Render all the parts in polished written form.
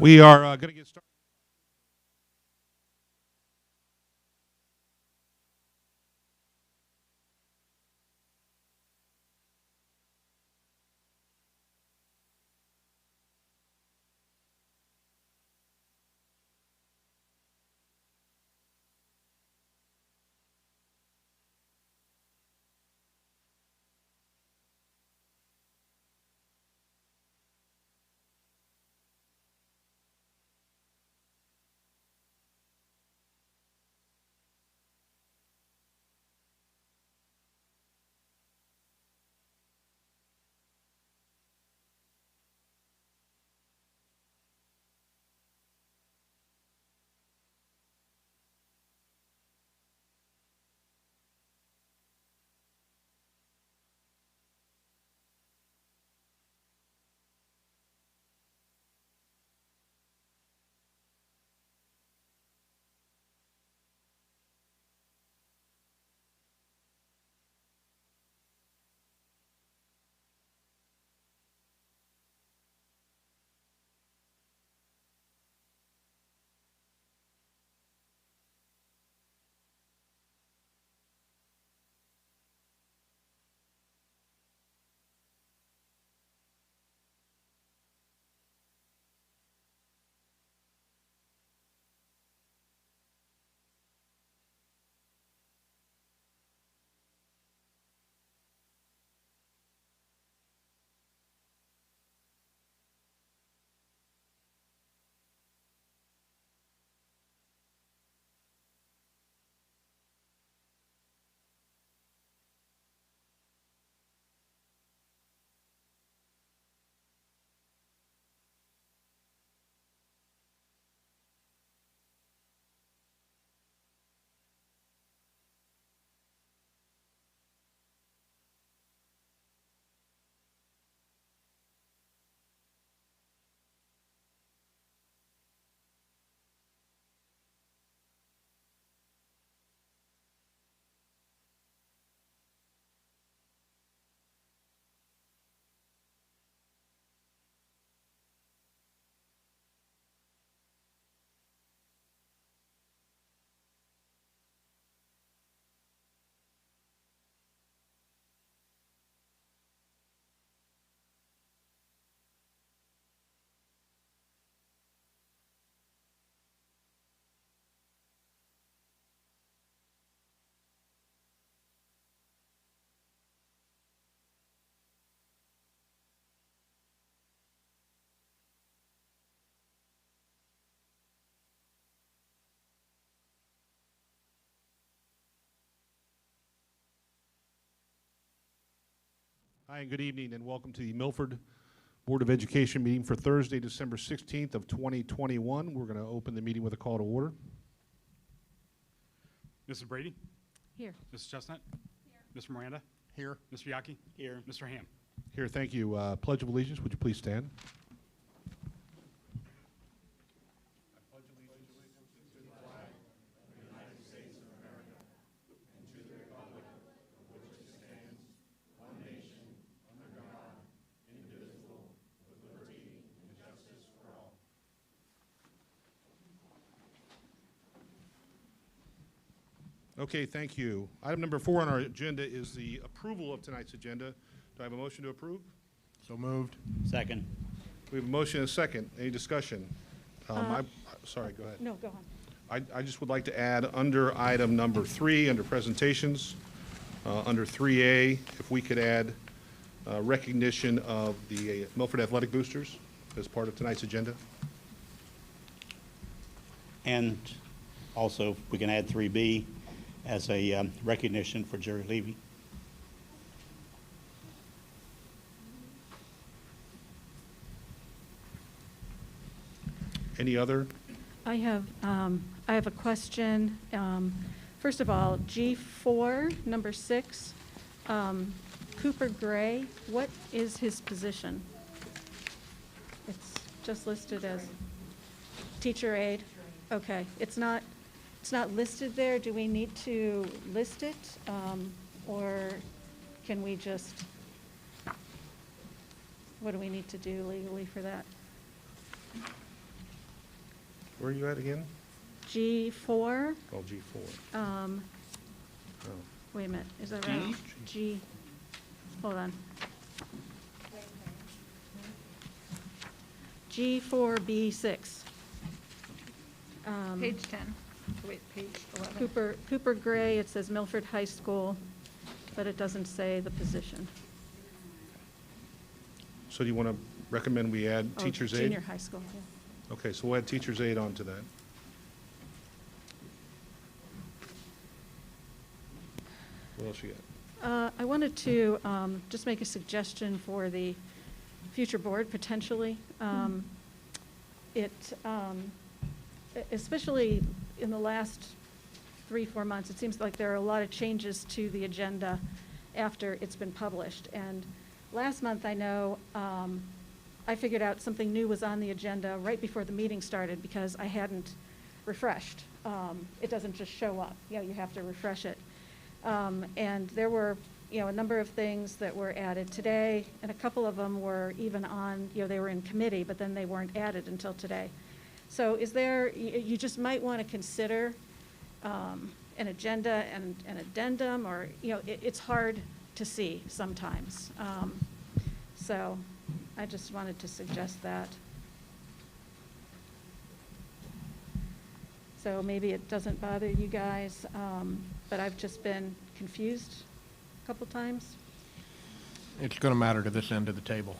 We are going to get started. Hi, and good evening, and welcome to the Milford Board of Education meeting for Thursday, December 16th of 2021. We're going to open the meeting with a call to order. Mrs. Brady? Here. Mrs. Chestnut? Here. Mr. Miranda? Here. Mr. Yaki? Here. Mr. Hamm? Here, thank you. Pledge of Allegiance, would you please stand? Okay, thank you. Item number 4 on our agenda is the approval of tonight's agenda. Do I have a motion to approve? So moved. Second. We have a motion and a second. Any discussion? Sorry, go ahead. No, go on. I just would like to add under item number 3, under presentations, under 3A, if we could add recognition of the Milford Athletic Boosters as part of tonight's agenda. And also, we can add 3B as a recognition for Jerry Levy. Any other? I have a question. First of all, G4, number 6, Cooper Gray, what is his position? It's just listed as teacher aide. Okay, it's not listed there. Do we need to list it, or can we just? What do we need to do legally for that? Where are you at again? G4, Oh, G4. Oh. wait a minute, is that right? G, hold on. G4B6. Page 10. Wait, page 11. Cooper Gray, it says Milford High School, but it doesn't say the position. So do you want to recommend we add Oh, teacher's aide? Junior high school, yeah. Okay, so we'll add teacher's aide onto that. What else you got? I wanted to just make a suggestion for the future board, potentially. Especially in the last 3-4 months, it seems like there are a lot of changes to the agenda after it's been published. And last month, I know, I figured out something new was on the agenda right before the meeting started because I hadn't refreshed. It doesn't just show up. You have to refresh it. And there were, a number of things that were added today, and a couple of them were even on, they were in committee, but then they weren't added until today. So is there, you just might want to consider an agenda and an addendum, or, it's hard to see sometimes. So I just wanted to suggest that. So maybe it doesn't bother you guys, but I've just been confused a couple times. It's going to matter to this end of the table.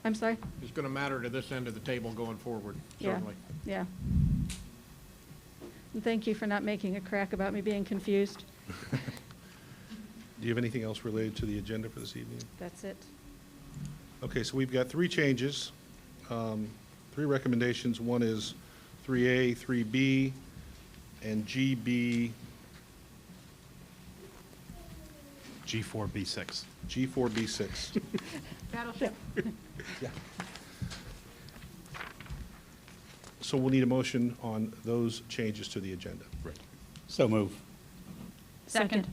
I'm sorry? It's going to matter to this end of the table going forward, Yeah, certainly. yeah. And thank you for not making a crack about me being confused. Do you have anything else related to the agenda for this evening? That's it. Okay, so we've got 3 changes, 3 recommendations. One is 3A, 3B, and GB, G4B6. G4B6. Battleship. So we'll need a motion on those changes to the agenda. Right. So move. Second.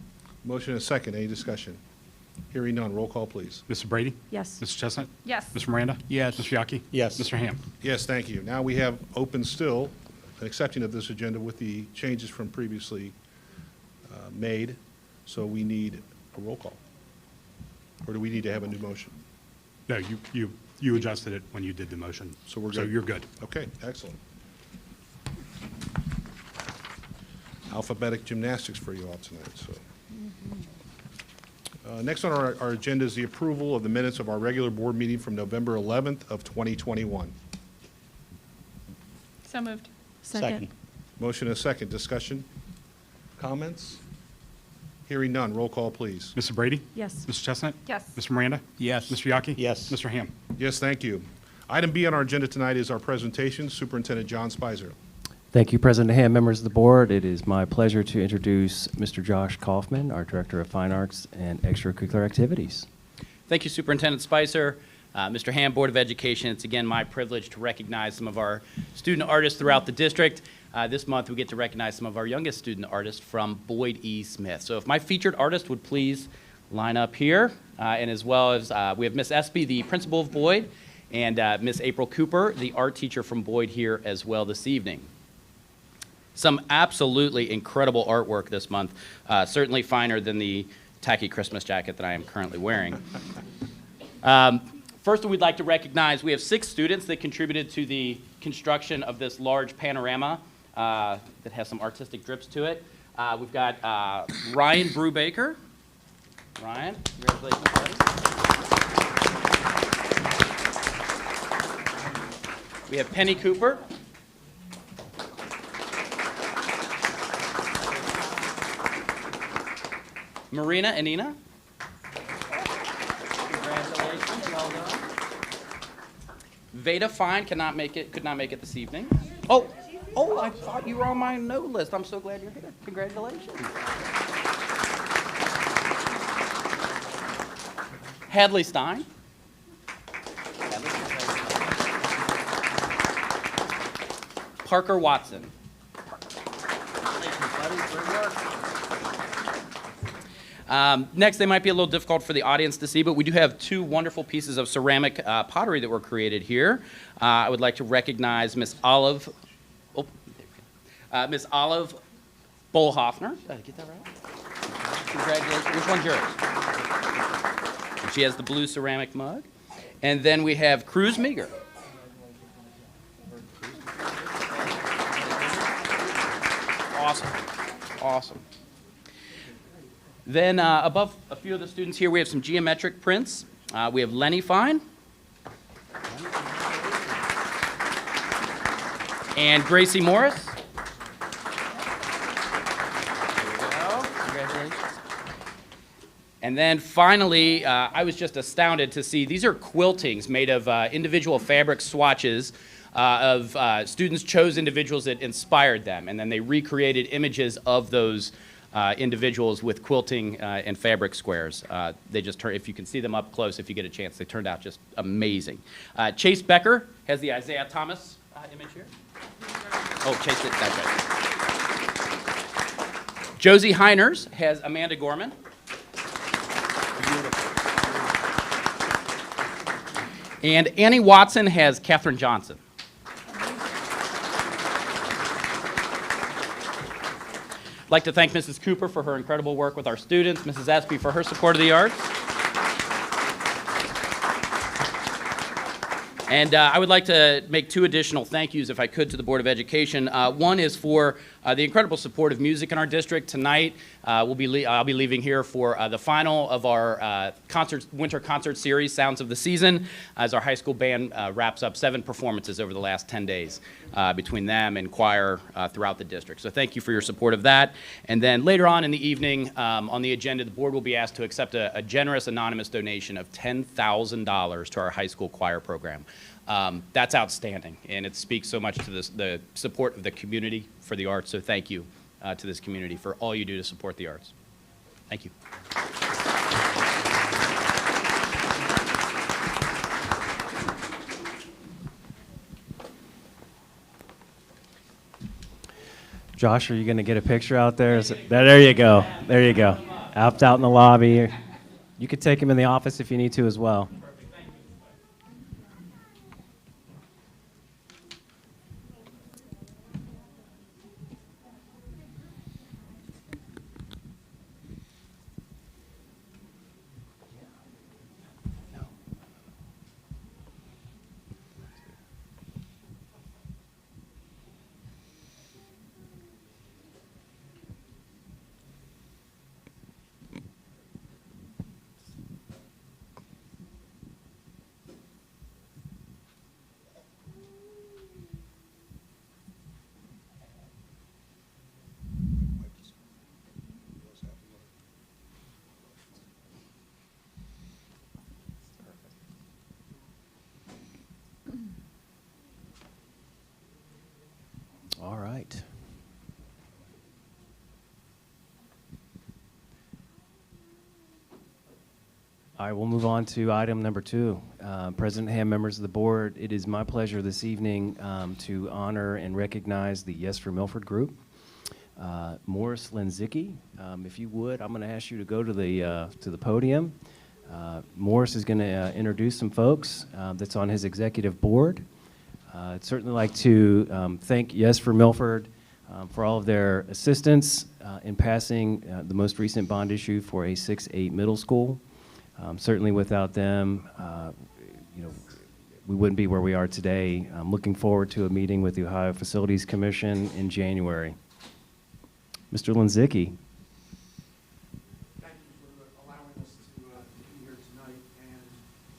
Motion and a second. Any discussion? Hearing none. Roll call, please. Mrs. Brady? Yes. Mrs. Chestnut? Yes. Mr. Miranda? Yes. Mr. Yaki? Yes. Mr. Hamm? Yes, thank you. Now we have open still an accepting of this agenda with the changes from previously made. So we need a roll call. Or do we need to have a new motion? No, you adjusted it when you did the motion. So we're So good. you're good. Okay, excellent. Alphabetic gymnastics for you all tonight, so. Next on our agenda is the approval of the minutes of our regular board meeting from November 11th of 2021. So moved. Second. Motion and a second. Discussion? Comments? Hearing none. Roll call, please. Mrs. Brady? Yes. Mrs. Chestnut? Yes. Mr. Miranda? Yes. Mr. Yaki? Yes. Mr. Hamm? Yes, thank you. Item B on our agenda tonight is our presentation. Superintendent John Spicer. Thank you, President Hamm, members of the board. It is my pleasure to introduce Mr. Josh Kaufman, our Director of Fine Arts and Extracurricular Activities. Thank you, Superintendent Spicer. Mr. Hamm, Board of Education, it's again my privilege to recognize some of our student artists throughout the district. This month we get to recognize some of our youngest student artists from Boyd E. Smith. So if my featured artist would please line up here, and as well as we have Miss Espy, the principal of Boyd, and Miss April Cooper, the art teacher from Boyd, here as well this evening. Some absolutely incredible artwork this month, certainly finer than the tacky Christmas jacket that I am currently wearing. First, we'd like to recognize we have 6 students that contributed to the construction of this large panorama that has some artistic drips to it. We've got Ryan Brubaker. Ryan, congratulations, buddy. We have Penny Cooper. Marina and Nina. Congratulations, well done. Veda Fine could not make it this evening. Oh, I thought you were on my no list. I'm so glad you're here. Congratulations. Hadley Stein. Parker Watson. Next, they might be a little difficult for the audience to see, but we do have 2 wonderful pieces of ceramic pottery that were created here. I would like to recognize Miss Olive Oh, there we go. Ms. Olive Bolhoffner. Did I get that right? Congratulations. Which one's yours? And she has the blue ceramic mug. And then we have Cruz Meager. Awesome. Awesome. Then above a few of the students here, we have some geometric prints. We have Lenny Fine. And Gracie Morris. There we go. Congratulations. And then finally, I was just astounded to see, these are quiltings made of individual fabric swatches of students chose individuals that inspired them, and then they recreated images of those individuals with quilting and fabric squares. They just turn, if you can see them up close, if you get a chance, they turned out just amazing. Chase Becker has the Isaiah Thomas image here. Oh, Chase, that's right. Josie Heiners has Amanda Gorman. Beautiful. And Annie Watson has Katherine Johnson. I'd like to thank Mrs. Cooper for her incredible work with our students, Mrs. Espy for her support of the arts. And I would like to make two additional thank yous, if I could, to the Board of Education. One is for the incredible support of music in our district. Tonight, I'll be leaving here for the final of our winter concert series, Sounds of the Season, as our high school band wraps up 7 performances over the last 10 days between them and choir throughout the district. So thank you for your support of that. And then later on in the evening, on the agenda, the board will be asked to accept a generous anonymous donation of $10,000 to our high school choir program. That's outstanding, and it speaks so much to the support of the community for the arts. So thank you to this community for all you do to support the arts. Thank you. Josh, are you going to get a picture out there? There you go. There you go. Out in the lobby. You could take him in the office if you need to as well. All right. All right, we'll move on to item number 2. President Hamm, members of the board, it is my pleasure this evening to honor and recognize the Yes for Milford group. Morris Lenzicki, if you would, I'm going to ask you to go to the podium. Morris is going to introduce some folks that's on his executive board. I'd certainly like to thank Yes for Milford for all of their assistance in passing the most recent bond issue for a 6-8 middle school. Certainly without them, we wouldn't be where we are today. I'm looking forward to a meeting with the Ohio Facilities Commission in January. Mr. Lenzicki. Thank you for allowing us to be here tonight, and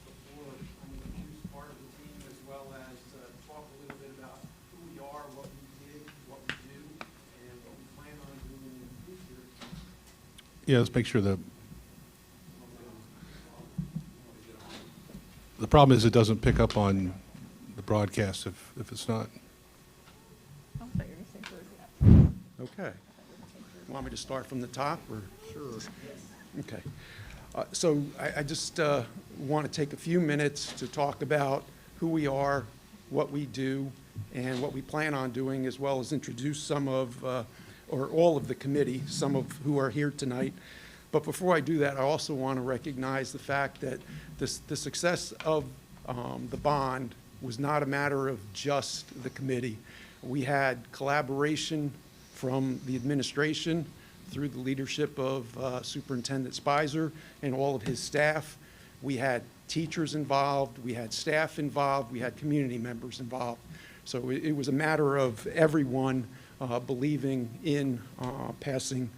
before I'm going to introduce part of the team as well as talk a little bit about who we are, what we did, what we do, and what we plan on doing in the future. Yeah, let's make sure the problem is it doesn't pick up on the broadcast if it's not. Okay. Want me to start from the top, or? Sure. Okay. So I just want to take a few minutes to talk about who we are, what we do, and what we plan on doing, as well as introduce some of, or all of the committee, some of who are here tonight. But before I do that, I also want to recognize the fact that the success of the bond was not a matter of just the committee. We had collaboration from the administration through the leadership of Superintendent Spicer and all of his staff. We had teachers involved, we had staff involved, we had community members involved. So it was a matter of everyone believing in passing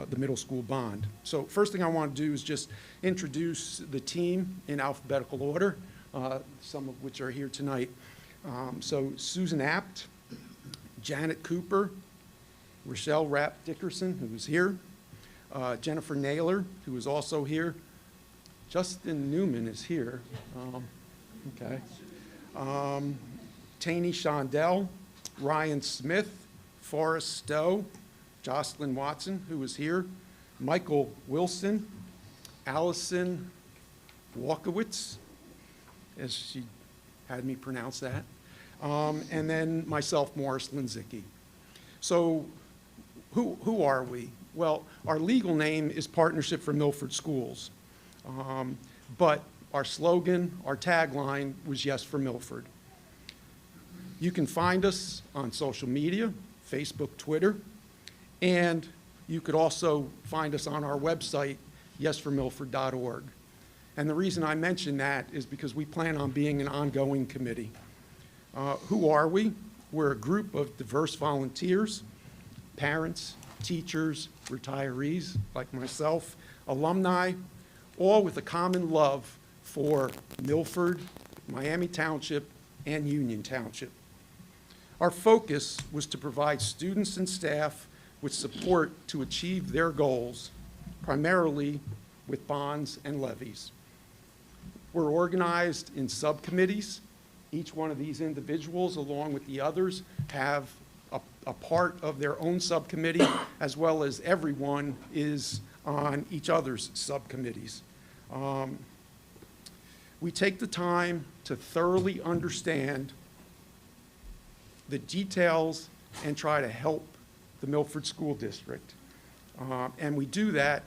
the middle school bond. So first thing I want to do is just introduce the team in alphabetical order, some of which are here tonight. So Susan Apt, Janet Cooper, Rochelle Rapp Dickerson, who is here, Jennifer Naylor, who is also here, Justin Newman is here, okay, Taney Shondell, Ryan Smith, Forrest Stowe, Jocelyn Watson, who is here, Michael Wilson, Allison Walkowitz, as she had me pronounce that, and then myself, Morris Linzicki. So who are we? Well, our legal name is Partnership for Milford Schools, but our slogan, our tagline was Yes for Milford. You can find us on social media, Facebook, Twitter, and you could also find us on our website, yesformilford.org. And the reason I mention that is because we plan on being an ongoing committee. Who are we? We're a group of diverse volunteers, parents, teachers, retirees like myself, alumni, all with a common love for Milford, Miami Township, and Union Township. Our focus was to provide students and staff with support to achieve their goals, primarily with bonds and levies. We're organized in subcommittees. Each one of these individuals, along with the others, have a part of their own subcommittee, as well as everyone is on each other's subcommittees. We take the time to thoroughly understand the details and try to help the Milford School District. And we do that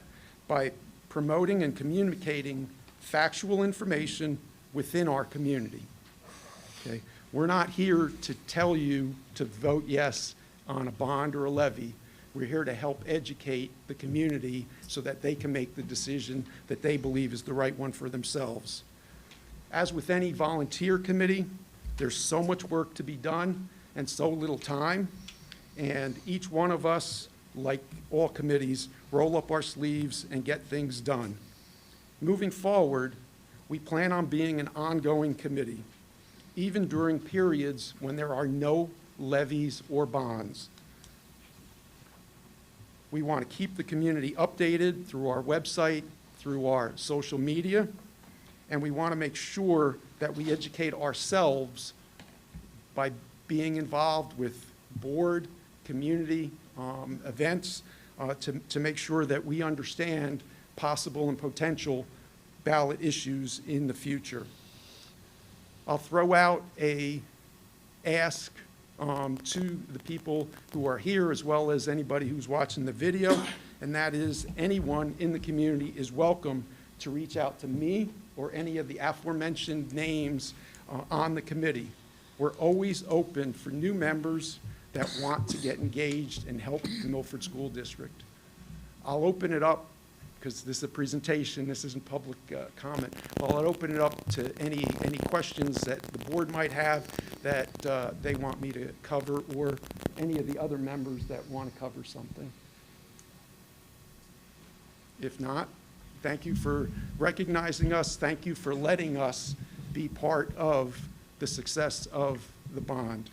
by promoting and communicating factual information within our community. Okay? We're not here to tell you to vote yes on a bond or a levy. We're here to help educate the community so that they can make the decision that they believe is the right one for themselves. As with any volunteer committee, there's so much work to be done and so little time, and each one of us, like all committees, roll up our sleeves and get things done. Moving forward, we plan on being an ongoing committee, even during periods when there are no levies or bonds. We want to keep the community updated through our website, through our social media, and we want to make sure that we educate ourselves by being involved with board, community events to make sure that we understand possible and potential ballot issues in the future. I'll throw out a ask to the people who are here, as well as anybody who's watching the video, and that is anyone in the community is welcome to reach out to me or any of the aforementioned names on the committee. We're always open for new members that want to get engaged and help the Milford School District. I'll open it up, because this is a presentation, this isn't public comment. I'll open it up to any questions that the board might have that they want me to cover, or any of the other members that want to cover something. If not, thank you for recognizing us. Thank you for letting us be part of the success of the bond.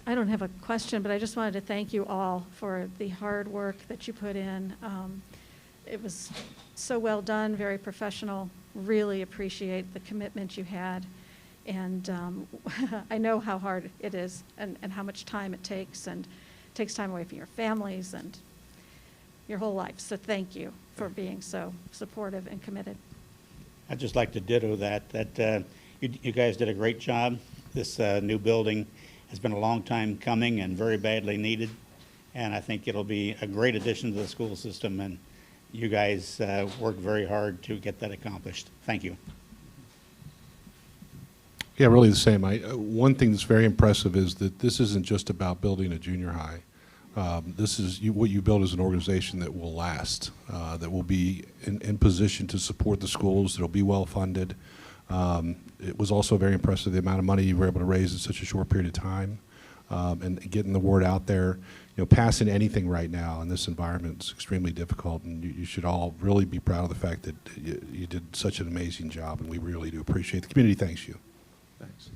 I don't have a question, but I just wanted to thank you all for the hard work that you put in. It was so well done, very professional. Really appreciate the commitment you had. And I know how hard it is and how much time it takes, and it takes time away from your families and your whole life. So thank you for being so supportive and committed. I'd just like to ditto that you guys did a great job. This new building has been a long time coming and very badly needed, and I think it'll be a great addition to the school system, and you guys worked very hard to get that accomplished. Thank you. Yeah, really the same. One thing that's very impressive is that this isn't just about building a junior high. This is what you build as an organization that will last, that will be in position to support the schools, that will be well-funded. It was also very impressive the amount of money you were able to raise in such a short period of time, and getting the word out there. Passing anything right now in this environment is extremely difficult, and you should all really be proud of the fact that you did such an amazing job, and we really do appreciate it. The community thanks you. Thanks.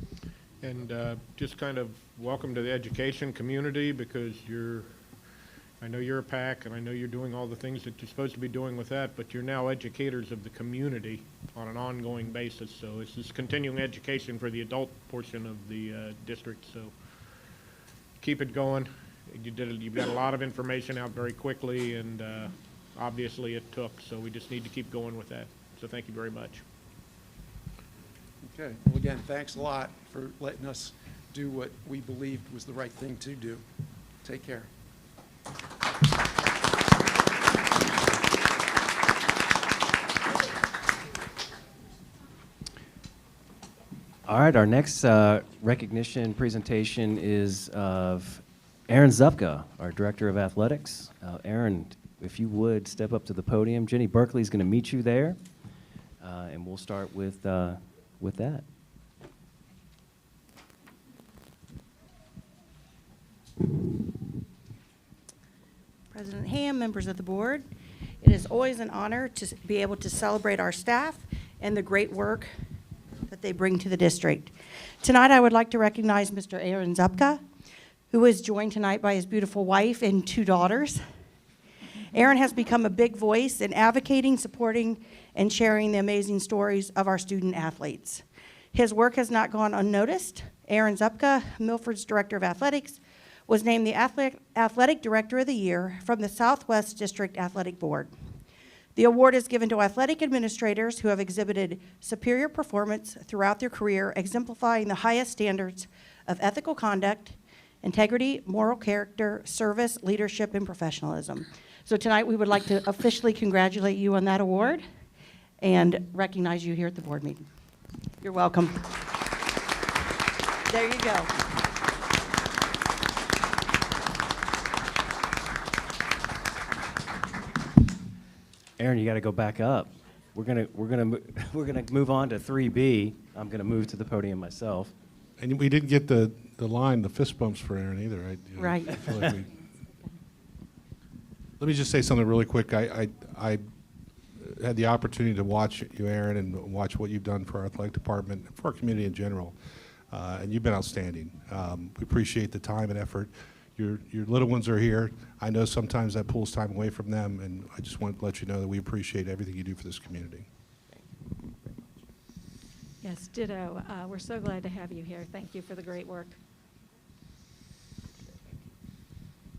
And just kind of welcome to the education community, because I know you're a PAC, and I know you're doing all the things that you're supposed to be doing with that, but you're now educators of the community on an ongoing basis. So it's this continuing education for the adult portion of the district. So keep it going. You've got a lot of information out very quickly, and obviously it took. So we just need to keep going with that. So thank you very much. Okay, well, again, thanks a lot for letting us do what we believed was the right thing to do. Take care. All right, our next recognition presentation is of Aaron Zupka, our Director of Athletics. Aaron, if you would step up to the podium. Jenny Berkeley is going to meet you there, and we'll start with that. President Hamm, members of the board, it is always an honor to be able to celebrate our staff and the great work that they bring to the district. Tonight, I would like to recognize Mr. Aaron Zupka, who is joined tonight by his beautiful wife and 2 daughters. Aaron has become a big voice in advocating, supporting, and sharing the amazing stories of our student athletes. His work has not gone unnoticed. Aaron Zupka, Milford's Director of Athletics, was named the Athletic Director of the Year from the Southwest District Athletic Board. The award is given to athletic administrators who have exhibited superior performance throughout their career, exemplifying the highest standards of ethical conduct, integrity, moral character, service, leadership, and professionalism. So tonight we would like to officially congratulate you on that award and recognize you here at the board meeting. You're welcome. There you go. Aaron, you got to go back up. We're gonna move on to 3B. I'm gonna move to the podium myself. And we didn't get the fist bumps for Aaron either, right? Right. I feel like let me just say something really quick. I had the opportunity to watch you, Aaron, and watch what you've done for our athletic department, and for our community in general, and you've been outstanding. We appreciate the time and effort. Your little ones are here. I know sometimes that pulls time away from them, and I just want to let you know that we appreciate everything you do for this community. Yes, ditto. We're so glad to have you here. Thank you for the great work.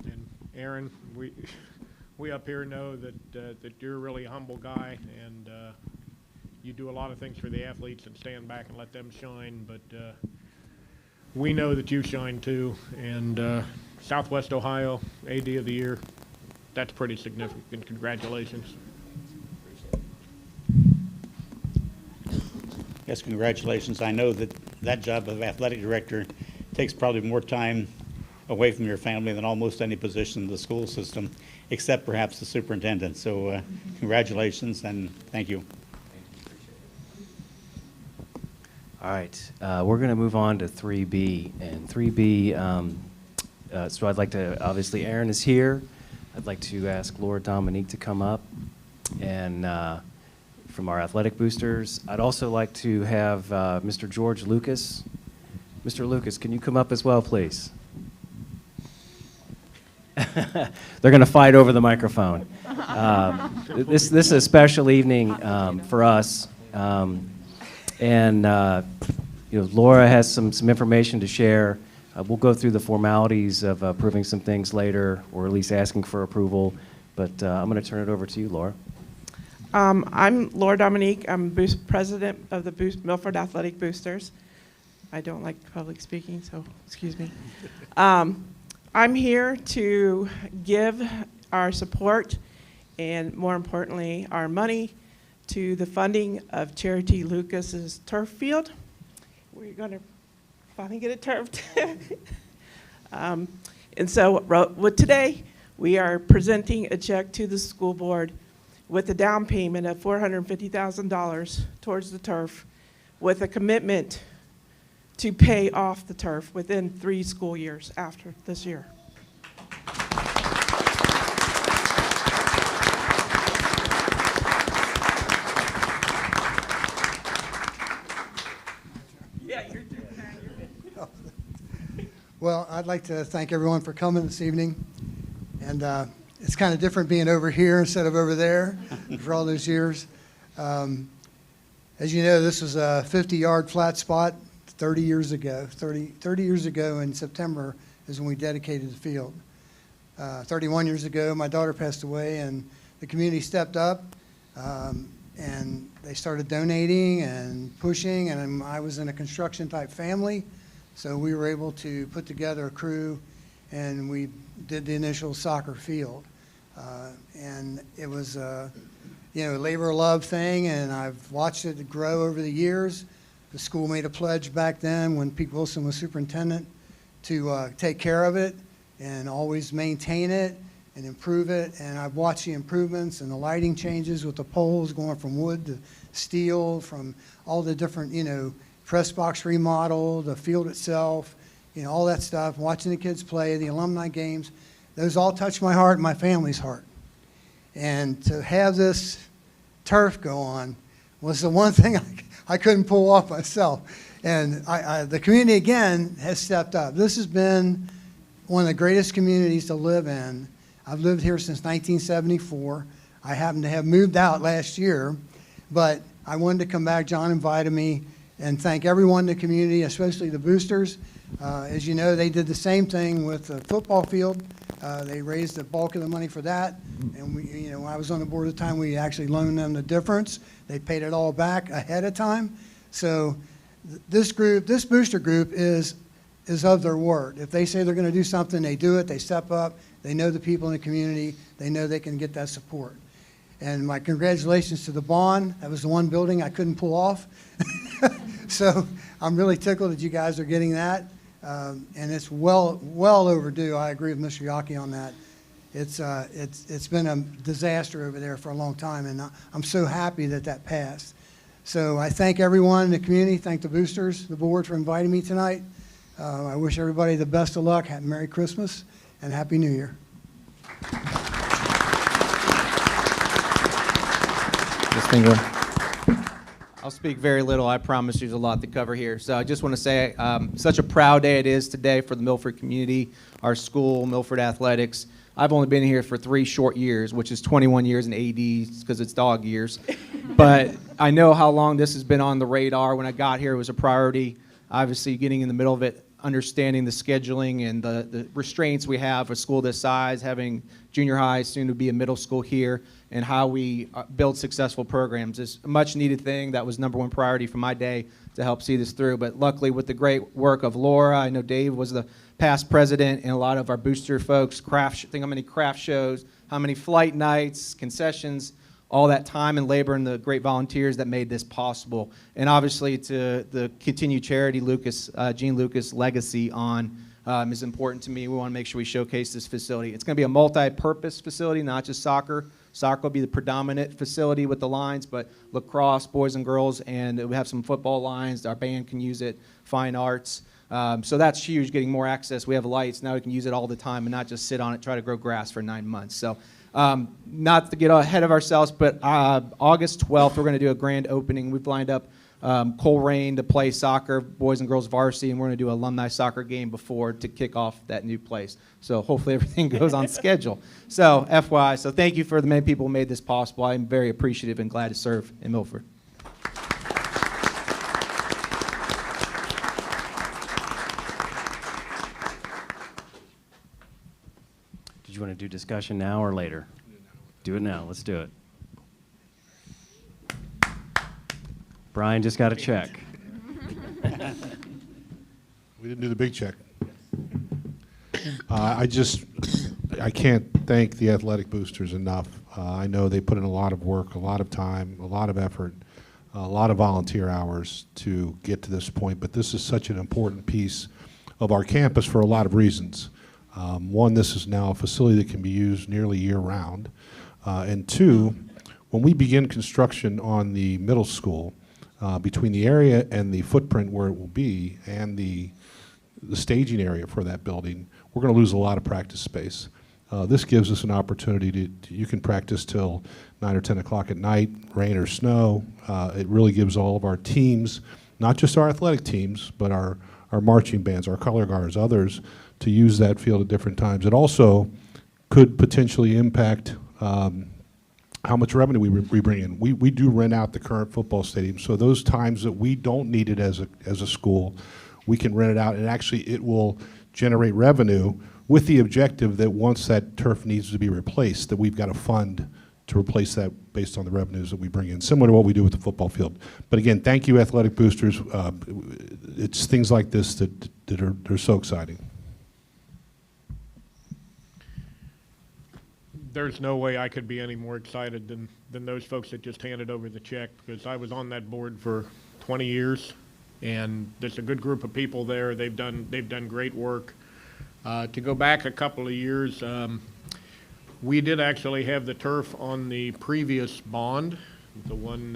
And Aaron, we up here know that you're a really humble guy, and you do a lot of things for the athletes and stand back and let them shine, but we know that you shine too. And Southwest Ohio AD of the Year, that's pretty significant. Congratulations. Yes, congratulations. I know that job of athletic director takes probably more time away from your family than almost any position in the school system, except perhaps the superintendent. So congratulations and thank you. All right, we're going to move on to 3B. And 3B, so I'd like to, obviously Aaron is here. I'd like to ask Laura Dominique to come up and from our athletic boosters. I'd also like to have Mr. George Lucas. Mr. Lucas, can you come up as well, please? They're going to fight over the microphone. This is a special evening for us. Laura has some information to share. We'll go through the formalities of approving some things later, or at least asking for approval. But I'm going to turn it over to you, Laura. I'm Laura Dominique. I'm president of the Milford Athletic Boosters. I don't like public speaking, so excuse me. I'm here to give our support and, more importantly, our money to the funding of Charity Lucas's turf field. we're going to finally get it turfed. And so with today, we are presenting a check to the school board with a down payment of $450,000 towards the turf, with a commitment to pay off the turf within 3 school years after this year. Well, I'd like to thank everyone for coming this evening. And it's kind of different being over here instead of over there for all those years. As you know, this was a 50-yard flat spot 30 years ago. 30 years ago in September is when we dedicated the field. 31 years ago, my daughter passed away, and the community stepped up, and they started donating and pushing, and I was in a construction-type family. So we were able to put together a crew, and we did the initial soccer field. And it was a labor of love thing, and I've watched it grow over the years. The school made a pledge back then when Pete Wilson was superintendent to take care of it and always maintain it and improve it. And I've watched the improvements and the lighting changes with the poles going from wood to steel, from all the different, press box remodel, the field itself, all that stuff, watching the kids play, the alumni games. Those all touch my heart and my family's heart. And to have this turf go on was the one thing I couldn't pull off myself. And the community, again, has stepped up. This has been one of the greatest communities to live in. I've lived here since 1974. I happen to have moved out last year, but I wanted to come back. John invited me, and thank everyone in the community, especially the boosters. As you know, they did the same thing with the football field. They raised the bulk of the money for that, and when I was on the board at the time, we actually loaned them the difference. They paid it all back ahead of time. So this booster group is of their word. If they say they're going to do something, they do it. They step up. They know the people in the community. They know they can get that support. And my congratulations to the bond. That was the one building I couldn't pull off. So I'm really tickled that you guys are getting that. And it's well overdue. I agree with Mr. Yaki on that. It's been a disaster over there for a long time, and I'm so happy that passed. So I thank everyone in the community, thank the boosters, the board for inviting me tonight. I wish everybody the best of luck. Merry Christmas and Happy New Year. I'll speak very little. I promise there's a lot to cover here. So I just want to say such a proud day it is today for the Milford community, our school, Milford Athletics. I've only been here for 3 short years, which is 21 years in AD because it's dog years. But I know how long this has been on the radar. When I got here, it was a priority. Obviously, getting in the middle of it, understanding the scheduling and the restraints we have for a school this size, having junior high, soon to be a middle school here, and how we build successful programs is a much needed thing. That was #1 priority for my day to help see this through. But luckily, with the great work of Laura, I know Dave was the past president, and a lot of our booster folks, think how many craft shows, how many flight nights, concessions, all that time and labor and the great volunteers that made this possible. And obviously to the continued charity Gene Lucas legacy on is important to me. We want to make sure we showcase this facility. It's going to be a multi-purpose facility, not just soccer. Soccer will be the predominant facility with the lines, but lacrosse, boys and girls, and we have some football lines. Our band can use it, fine arts. So that's huge, getting more access. We have lights. Now we can use it all the time and not just sit on it, try to grow grass for 9 months. So not to get ahead of ourselves, but August 12th, we're going to do a grand opening. We've lined up Coleraine to play soccer, boys and girls varsity, and we're going to do an alumni soccer game before to kick off that new place. So hopefully everything goes on schedule. So FYI, so thank you for the many people who made this possible. I'm very appreciative and glad to serve in Milford. Did you want to do discussion now or later? Do it now. Let's do it. Brian just got a check. We didn't do the big check. I can't thank the athletic boosters enough. I know they put in a lot of work, a lot of time, a lot of effort a lot of volunteer hours to get to this point, but this is such an important piece of our campus for a lot of reasons. One, this is now a facility that can be used nearly year-round. And two, when we begin construction on the middle school, between the area and the footprint where it will be and the staging area for that building, we're going to lose a lot of practice space. This gives us an opportunity to you can practice till 9 or 10 o'clock at night, rain or snow. It really gives all of our teams, not just our athletic teams, but our marching bands, our color guards, others, to use that field at different times. It also could potentially impact how much revenue we bring in. We do rent out the current football stadium, so those times that we don't need it as a school, we can rent it out, and actually it will generate revenue with the objective that once that turf needs to be replaced, that we've got a fund to replace that based on the revenues that we bring in, similar to what we do with the football field. But again, thank you, athletic boosters. It's things like this that are so exciting. There's no way I could be any more excited than those folks that just handed over the check, because I was on that board for 20 years, and there's a good group of people there. They've done great work. To go back a couple of years, we did actually have the turf on the previous bond, the one,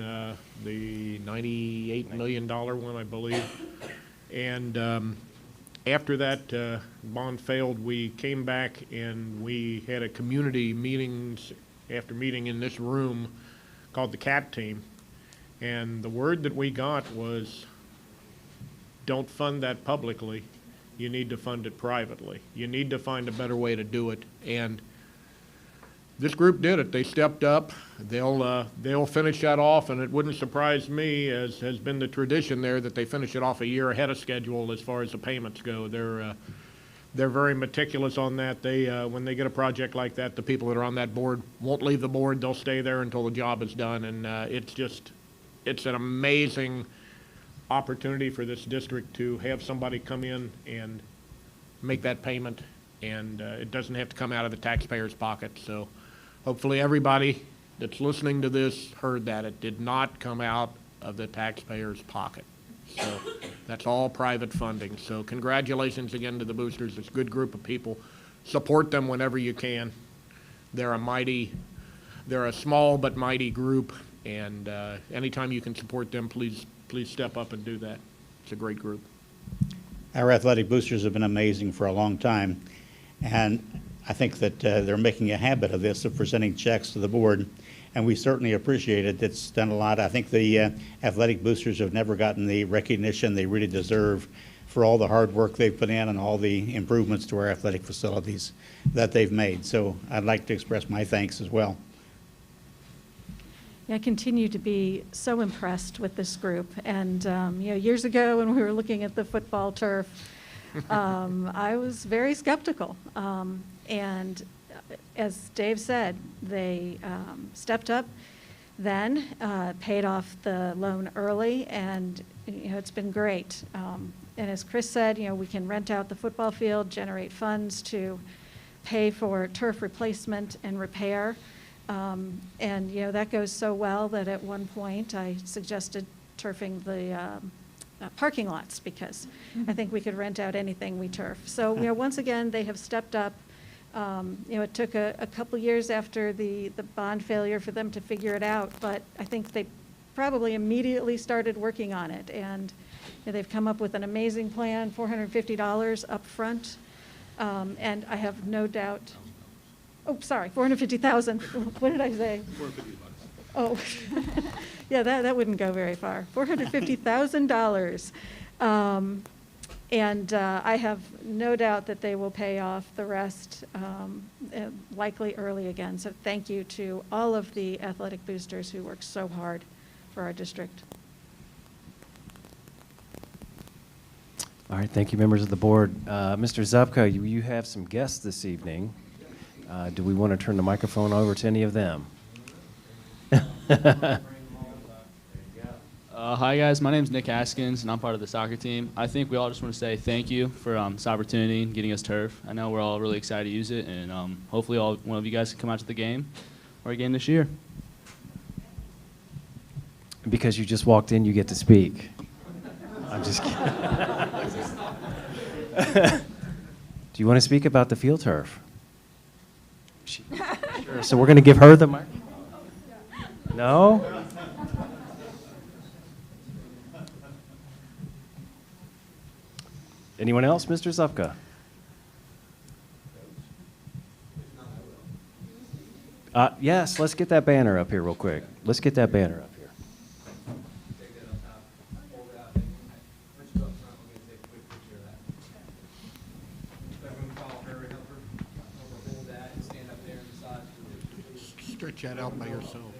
the $98 million one, I believe. And after that bond failed, we came back and we had a community meetings after meeting in this room called the CAT team. And the word that we got was, don't fund that publicly. You need to fund it privately. You need to find a better way to do it. And this group did it. They stepped up. They'll finish that off, and it wouldn't surprise me, as has been the tradition there, that they finish it off a year ahead of schedule as far as the payments go. They're very meticulous on that. They when they get a project like that, the people that are on that board won't leave the board. They'll stay there until the job is done, and it's an amazing opportunity for this district to have somebody come in and make that payment, and it doesn't have to come out of the taxpayer's pocket. So hopefully everybody that's listening to this heard that. It did not come out of the taxpayer's pocket. So that's all private funding. So congratulations again to the boosters. It's a good group of people. Support them whenever you can. They're a small but mighty group, and anytime you can support them, please step up and do that. It's a great group. Our athletic boosters have been amazing for a long time, and I think that they're making a habit of this, of presenting checks to the board, and we certainly appreciate it. It's done a lot. I think the athletic boosters have never gotten the recognition they really deserve for all the hard work they've put in and all the improvements to our athletic facilities that they've made. So I'd like to express my thanks as well. I continue to be so impressed with this group. And, years ago when we were looking at the football turf, I was very skeptical. And as Dave said, they stepped up then, paid off the loan early, and it's been great. And as Chris said, we can rent out the football field, generate funds to pay for turf replacement and repair. And that goes so well that at one point I suggested turfing the parking lots, because I think we could rent out anything we turf. So once again, they have stepped up. It took a couple years after the bond failure for them to figure it out, but I think they probably immediately started working on it. And they've come up with an amazing plan, $450 up front. And I have no doubt. Oh, sorry, $450,000. What did I say? $450. Oh, yeah, that wouldn't go very far. $450,000. And I have no doubt that they will pay off the rest, likely early again. So thank you to all of the athletic boosters who work so hard for our district. All right, thank you, members of the board. Mr. Zupko, you have some guests this evening. Do we want to turn the microphone over to any of them? Hi guys, my name is Nick Haskins and I'm part of the soccer team. I think we all just want to say thank you for this opportunity and getting us turf. I know we're all really excited to use it, and hopefully one of you guys can come out to the game or a game this year. Because you just walked in, you get to speak. I'm just kidding. Do you want to speak about the field turf? Sure. So we're going to give her the mic? No? Anyone else? Mr. Zupka? Yes, let's get that banner up here real quick. Let's get that banner up here. Stretch that out by yourself.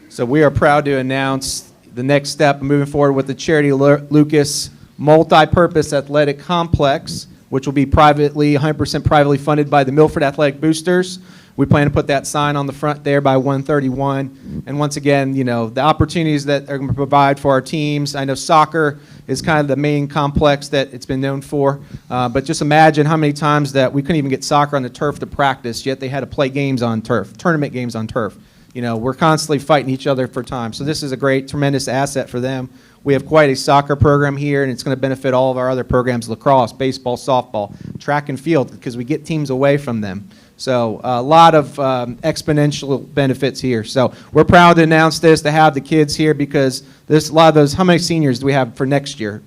So we are proud to announce the next step moving forward with the Charity Lucas Multi-Purpose Athletic Complex, which will be 100% privately funded by the Milford Athletic Boosters. We plan to put that sign on the front there by 131. And once again, you know, the opportunities that are going to provide for our teams. I know soccer is kind of the main complex that it's been known for. But just imagine how many times that we couldn't even get soccer on the turf to practice, yet they had to play games on turf, tournament games on turf. You know, we're constantly fighting each other for time. So this is a great, tremendous asset for them. We have quite a soccer program here, and it's going to benefit all of our other programs, lacrosse, baseball, softball, track and field, because we get teams away from them. So a lot of exponential benefits here. So we're proud to announce this, to have the kids here, because there's a lot of those. How many seniors do we have for next year?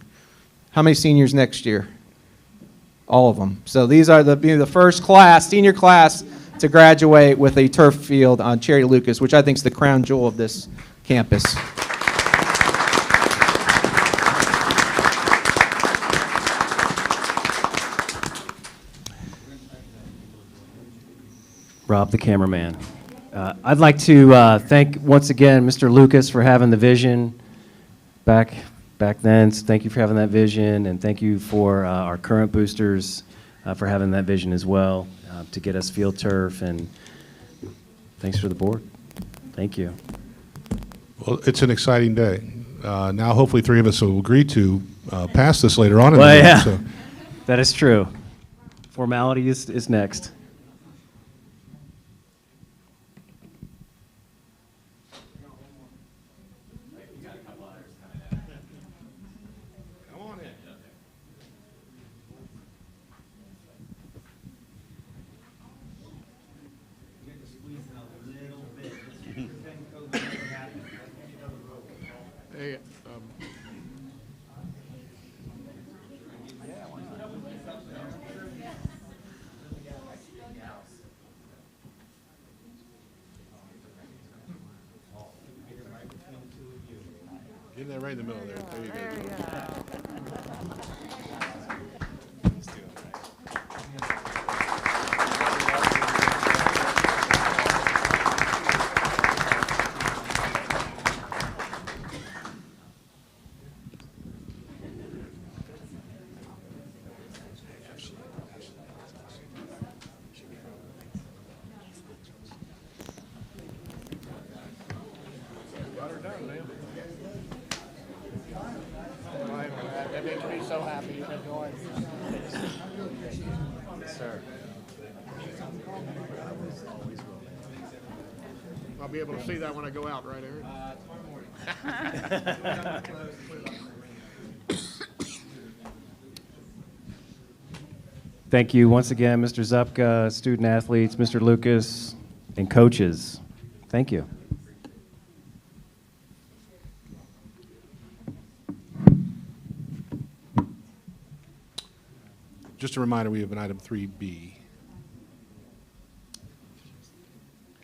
How many seniors next year? All of them. So these are the first class, senior class, to graduate with a turf field on Charity Lucas, which I think is the crown jewel of this campus. Rob, the cameraman. I'd like to thank once again Mr. Lucas for having the vision back then. So thank you for having that vision, and thank you for our current boosters for having that vision as well to get us field turf. And thanks for the board. Thank you. Well, it's an exciting day. Now, hopefully, three of us will agree to pass this later on in Well, the day. yeah, So. that is true. Formality is next. Hey, Get that right in the middle there. There you go. got her done, man. That makes me so happy you can join. Sir. I'll be able to see that when I go out, right, Eric? Thank you once again, Mr. Zupka, student athletes, Mr. Lucas, and coaches. Thank you. Just a reminder, we have an item 3B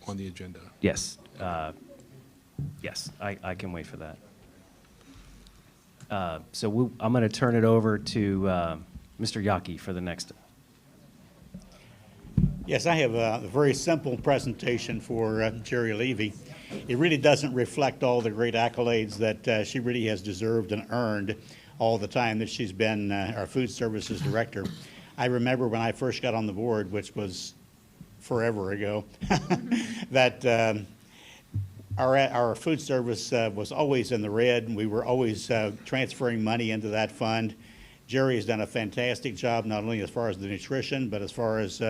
on the agenda. Yes. Yes, I can wait for that. So I'm going to turn it over to Mr. Yaki for the next. Yes, I have a very simple presentation for Jerry Levy. It really doesn't reflect all the great accolades that she really has deserved and earned all the time that she's been our food services director. I remember when I first got on the board, which was forever ago, that our food service was always in the red, and we were always transferring money into that fund. Jerry has done a fantastic job, not only as far as the nutrition, but as far as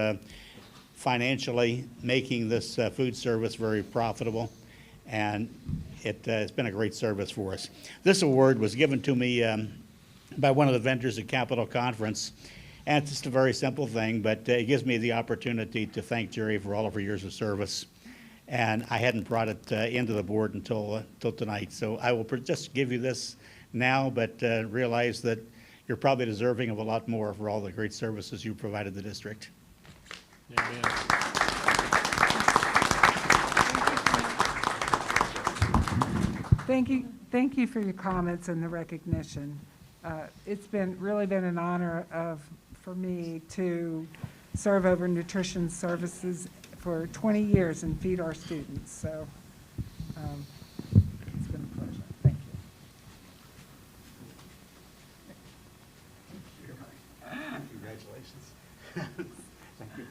financially making this food service very profitable, and it's been a great service for us. This award was given to me by one of the vendors at Capitol Conference, and it's just a very simple thing, but it gives me the opportunity to thank Jerry for all of her years of service. And I hadn't brought it into the board until tonight, so I will just give you this now, but realize that you're probably deserving of a lot more for all the great services you provided the district. Amen. Thank you for your comments and the recognition. It's really been an honor for me to serve over nutrition services for 20 years and feed our students. So it's been a pleasure. Thank you. Congratulations. Thank you.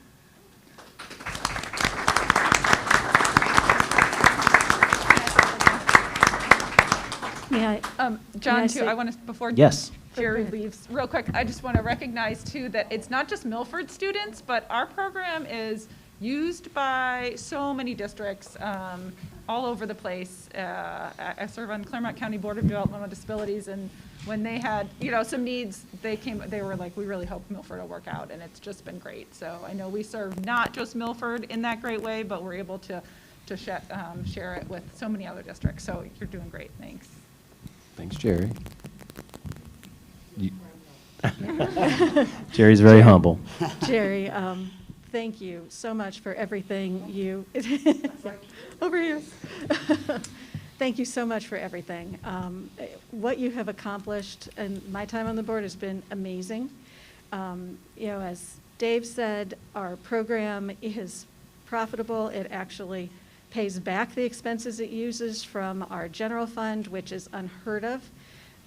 May I? John, say- too, I want to, before Yes. Jerry leaves, real quick, I just want to recognize, too, that it's not just Milford students, but our program is used by so many districts all over the place. I serve on Claremont County Board of Developmental Disabilities, and when they had, some needs, they were like, we really hope Milford will work out, and it's just been great. So I know we serve not just Milford in that great way, but we're able to share it with so many other districts. So you're doing great. Thanks. Thanks, Jerry. Jerry's very humble. Jerry, thank you so much for everything over here. Thank you so much for everything. What you have accomplished in my time on the board has been amazing. As Dave said, our program is profitable. It actually pays back the expenses it uses from our general fund, which is unheard of.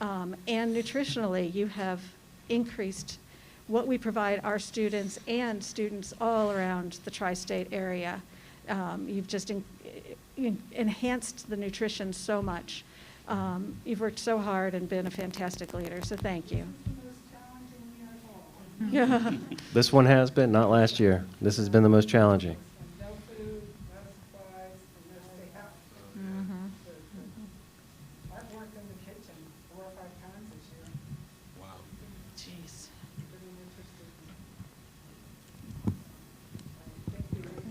And nutritionally, you have increased what we provide our students and students all around the tri-state area. You've just enhanced the nutrition so much. You've worked so hard and been a fantastic leader, so thank you. This one has been, not last year. This has been the most challenging.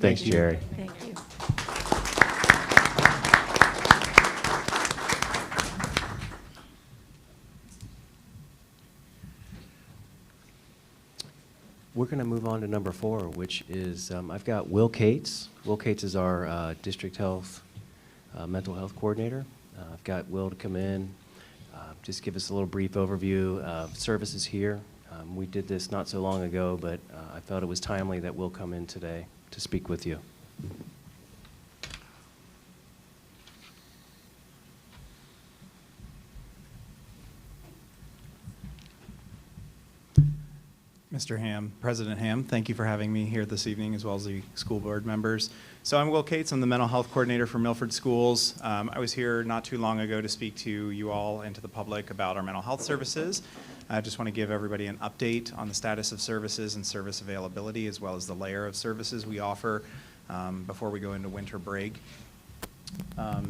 Thanks, Jerry. Thank you. We're going to move on to number 4, which is, I've got Will Cates. Will Cates is our district health, mental health coordinator. I've got Will to come in, just give us a little brief overview of services here. We did this not so long ago, but I felt it was timely that Will come in today to speak with you. Mr. Hamm, President Hamm, thank you for having me here this evening, as well as the school board members. So I'm Will Cates. I'm the mental health coordinator for Milford Schools. I was here not too long ago to speak to you all and to the public about our mental health services. I just want to give everybody an update on the status of services and service availability, as well as the layer of services we offer before we go into winter break.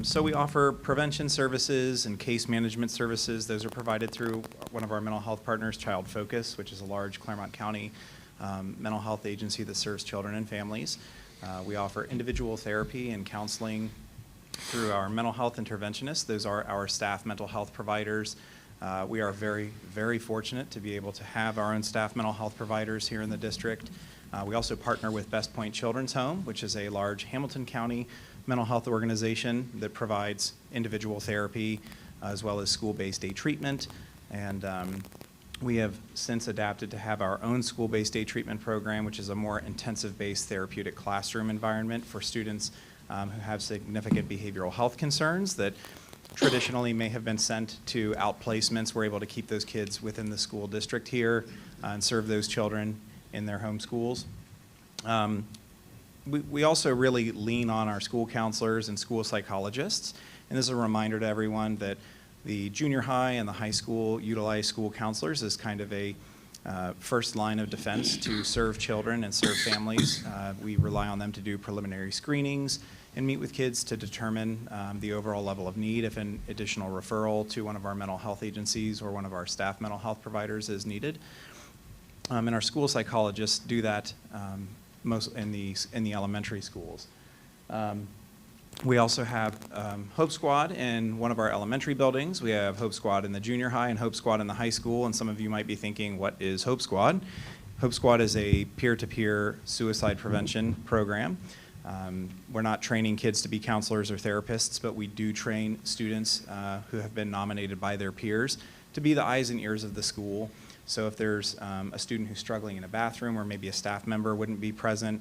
So we offer prevention services and case management services. Those are provided through one of our mental health partners, Child Focus, which is a large Claremont County mental health agency that serves children and families. We offer individual therapy and counseling through our mental health interventionists. Those are our staff mental health providers. We are very, very fortunate to be able to have our own staff mental health providers here in the district. We also partner with Best Point Children's Home, which is a large Hamilton County mental health organization that provides individual therapy as well as school-based day treatment. And we have since adapted to have our own school-based day treatment program, which is a more intensive-based therapeutic classroom environment for students who have significant behavioral health concerns that traditionally may have been sent to outplacements. We're able to keep those kids within the school district here and serve those children in their home schools. we also really lean on our school counselors and school psychologists. And this is a reminder to everyone that the junior high and the high school utilize school counselors as kind of a first line of defense to serve children and serve families. We rely on them to do preliminary screenings and meet with kids to determine the overall level of need, if an additional referral to one of our mental health agencies or one of our staff mental health providers is needed. And our school psychologists do that most in the elementary schools. We also have Hope Squad in one of our elementary buildings. We have Hope Squad in the junior high and Hope Squad in the high school. And some of you might be thinking, what is Hope Squad? Hope Squad is a peer-to-peer suicide prevention program. We're not training kids to be counselors or therapists, but we do train students who have been nominated by their peers to be the eyes and ears of the school. So if there's a student who's struggling in a bathroom, or maybe a staff member wouldn't be present,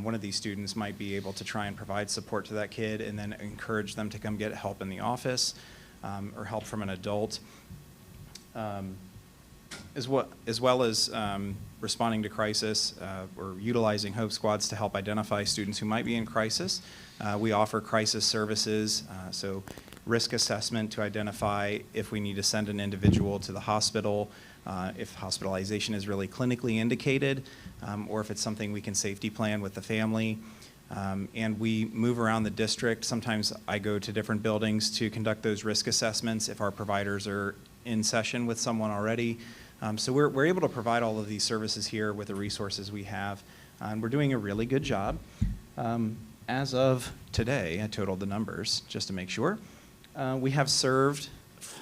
one of these students might be able to try and provide support to that kid and then encourage them to come get help in the office or help from an adult. As well as responding to crisis or utilizing Hope Squads to help identify students who might be in crisis. We offer crisis services, so risk assessment to identify if we need to send an individual to the hospital, if hospitalization is really clinically indicated, or if it's something we can safety plan with the family. And we move around the district. Sometimes I go to different buildings to conduct those risk assessments if our providers are in session with someone already. So we're able to provide all of these services here with the resources we have. And we're doing a really good job. As of today, I totaled the numbers just to make sure. We have served,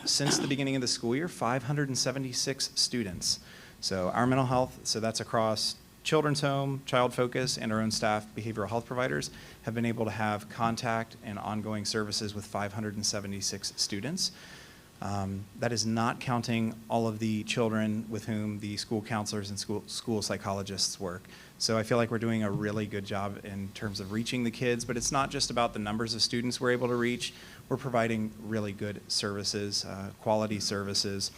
since the beginning of the school year, 576 students. So our mental health, so that's across Children's Home, Child Focus, and our own staff behavioral health providers, have been able to have contact and ongoing services with 576 students. That is not counting all of the children with whom the school counselors and school psychologists work. So I feel like we're doing a really good job in terms of reaching the kids, but it's not just about the numbers of students we're able to reach. We're providing really good services, quality services.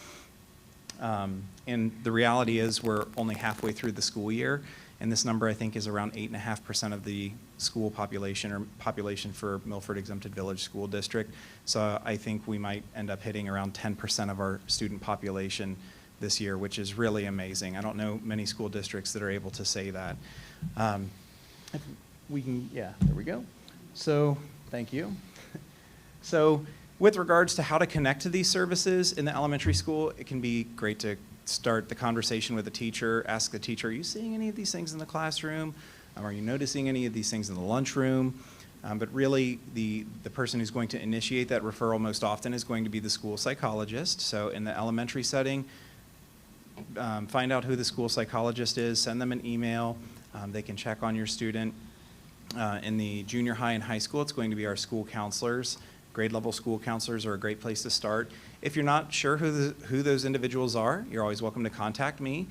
And the reality is we're only halfway through the school year, and this number I think is around 8.5% of the school population, or population for Milford Exempted Village School District. So I think we might end up hitting around 10% of our student population this year, which is really amazing. I don't know many school districts that are able to say that. If we can, yeah, there we go. So, thank you. So, with regards to how to connect to these services in the elementary school, it can be great to start the conversation with a teacher, ask the teacher, are you seeing any of these things in the classroom? Are you noticing any of these things in the lunchroom? But really, the person who's going to initiate that referral most often is going to be the school psychologist. So in the elementary setting, find out who the school psychologist is, send them an email. They can check on your student. In the junior high and high school, it's going to be our school counselors. Grade level school counselors are a great place to start. If you're not sure who those individuals are, you're always welcome to contact me.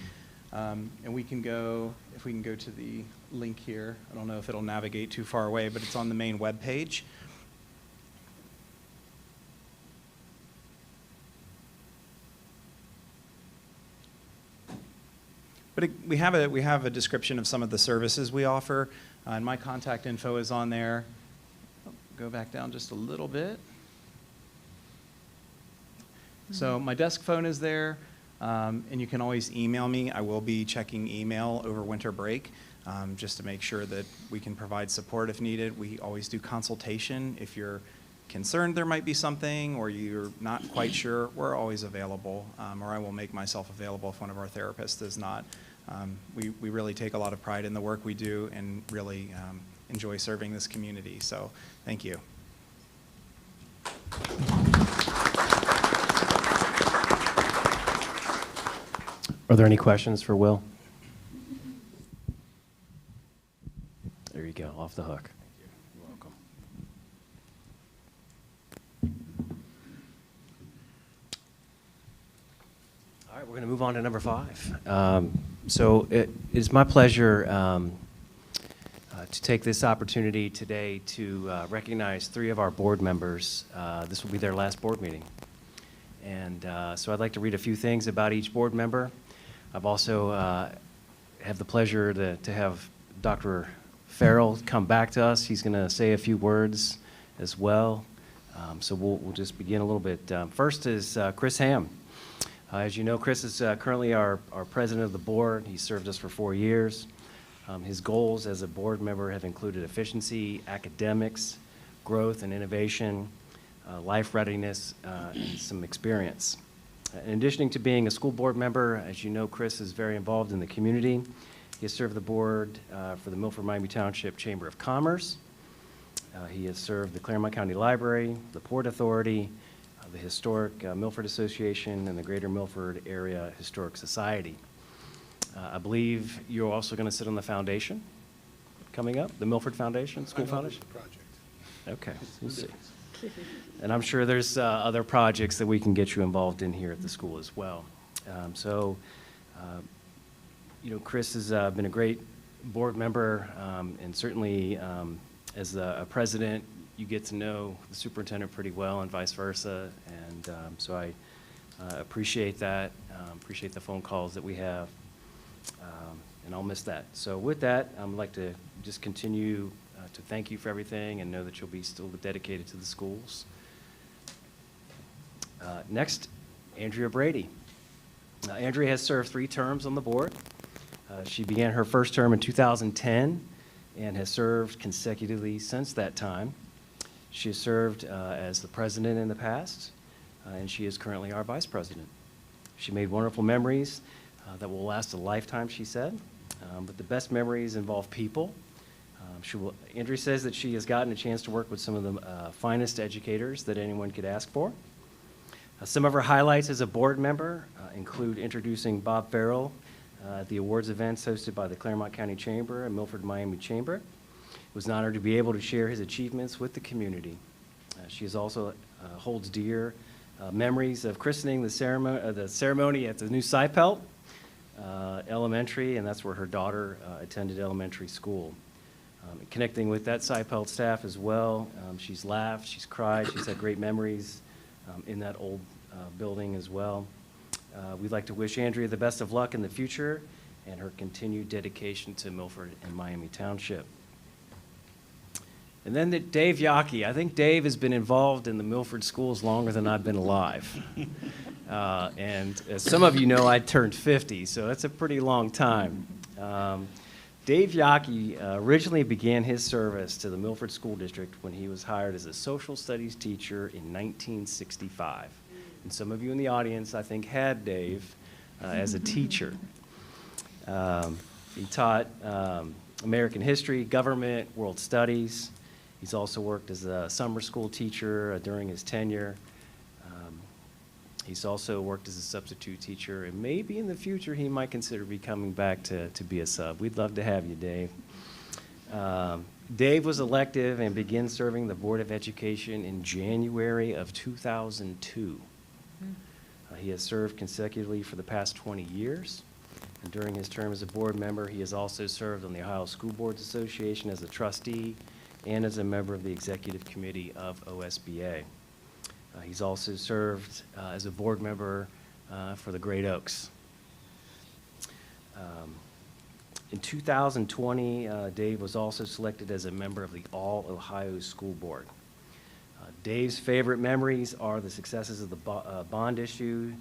And we can go, if we can go to the link here, I don't know if it'll navigate too far away, but it's on the main web page. But we have a description of some of the services we offer, and my contact info is on there. Go back down just a little bit. So my desk phone is there, and you can always email me. I will be checking email over winter break just to make sure that we can provide support if needed. We always do consultation. If you're concerned there might be something or you're not quite sure, we're always available, or I will make myself available if one of our therapists is not. We really take a lot of pride in the work we do and really enjoy serving this community. So thank you. Are there any questions for Will? There you go, off the hook. You're welcome. All right, we're going to move on to number 5. So it is my pleasure to take this opportunity today to recognize 3 of our board members. This will be their last board meeting. And so I'd like to read a few things about each board member. I've also have the pleasure to have Dr. Farrell come back to us. He's going to say a few words as well. So we'll just begin a little bit. First is Chris Hamm. As you know, Chris is currently our president of the board. He served us for 4 years. His goals as a board member have included efficiency, academics, growth and innovation, life readiness, and some experience. In addition to being a school board member, as you know, Chris is very involved in the community. He has served the board for the Milford Miami Township Chamber of Commerce. He has served the Claremont County Library, the Port Authority, the Historic Milford Association, and the Greater Milford Area Historic Society. I believe you're also going to sit on the foundation coming up, the Milford Foundation, School Foundation? Okay, we'll see. And I'm sure there's other projects that we can get you involved in here at the school as well. You know, Chris has been a great board member, and certainly as a president, you get to know the superintendent pretty well and vice versa. And so I appreciate that, appreciate the phone calls that we have, and I'll miss that. So with that, I'd like to just continue to thank you for everything and know that you'll be still dedicated to the schools. Next, Andrea Brady. Andrea has served 3 terms on the board. She began her first term in 2010 and has served consecutively since that time. She has served as the president in the past, and she is currently our vice president. She made wonderful memories that will last a lifetime, she said, but the best memories involve people. Andrea says that she has gotten a chance to work with some of the finest educators that anyone could ask for. Some of her highlights as a board member include introducing Bob Farrell at the awards events hosted by the Claremont County Chamber and Milford Miami Chamber. It was an honor to be able to share his achievements with the community. She is also holds dear memories of christening the ceremony at the new Cypelt Elementary, and that's where her daughter attended elementary school. Connecting with that Cypelt staff as well. She's laughed, she's cried, she's had great memories in that old building as well. We'd like to wish Andrea the best of luck in the future and her continued dedication to Milford and Miami Township. And then Dave Yaki. I think Dave has been involved in the Milford schools longer than I've been alive. And as some of you know, I turned 50, so that's a pretty long time. Dave Yaki originally began his service to the Milford School District when he was hired as a social studies teacher in 1965. And some of you in the audience, I think, had Dave as a teacher. He taught American history, government, world studies. He's also worked as a summer school teacher during his tenure. He's also worked as a substitute teacher, and maybe in the future he might consider coming back to be a sub. We'd love to have you, Dave. Dave was elected and began serving the Board of Education in January of 2002. He has served consecutively for the past 20 years. And during his term as a board member, he has also served on the Ohio School Boards Association as a trustee and as a member of the executive committee of OSBA. He's also served as a board member for the Great Oaks. In 2020, Dave was also selected as a member of the All Ohio School Board. Dave's favorite memories are the successes of the bond issue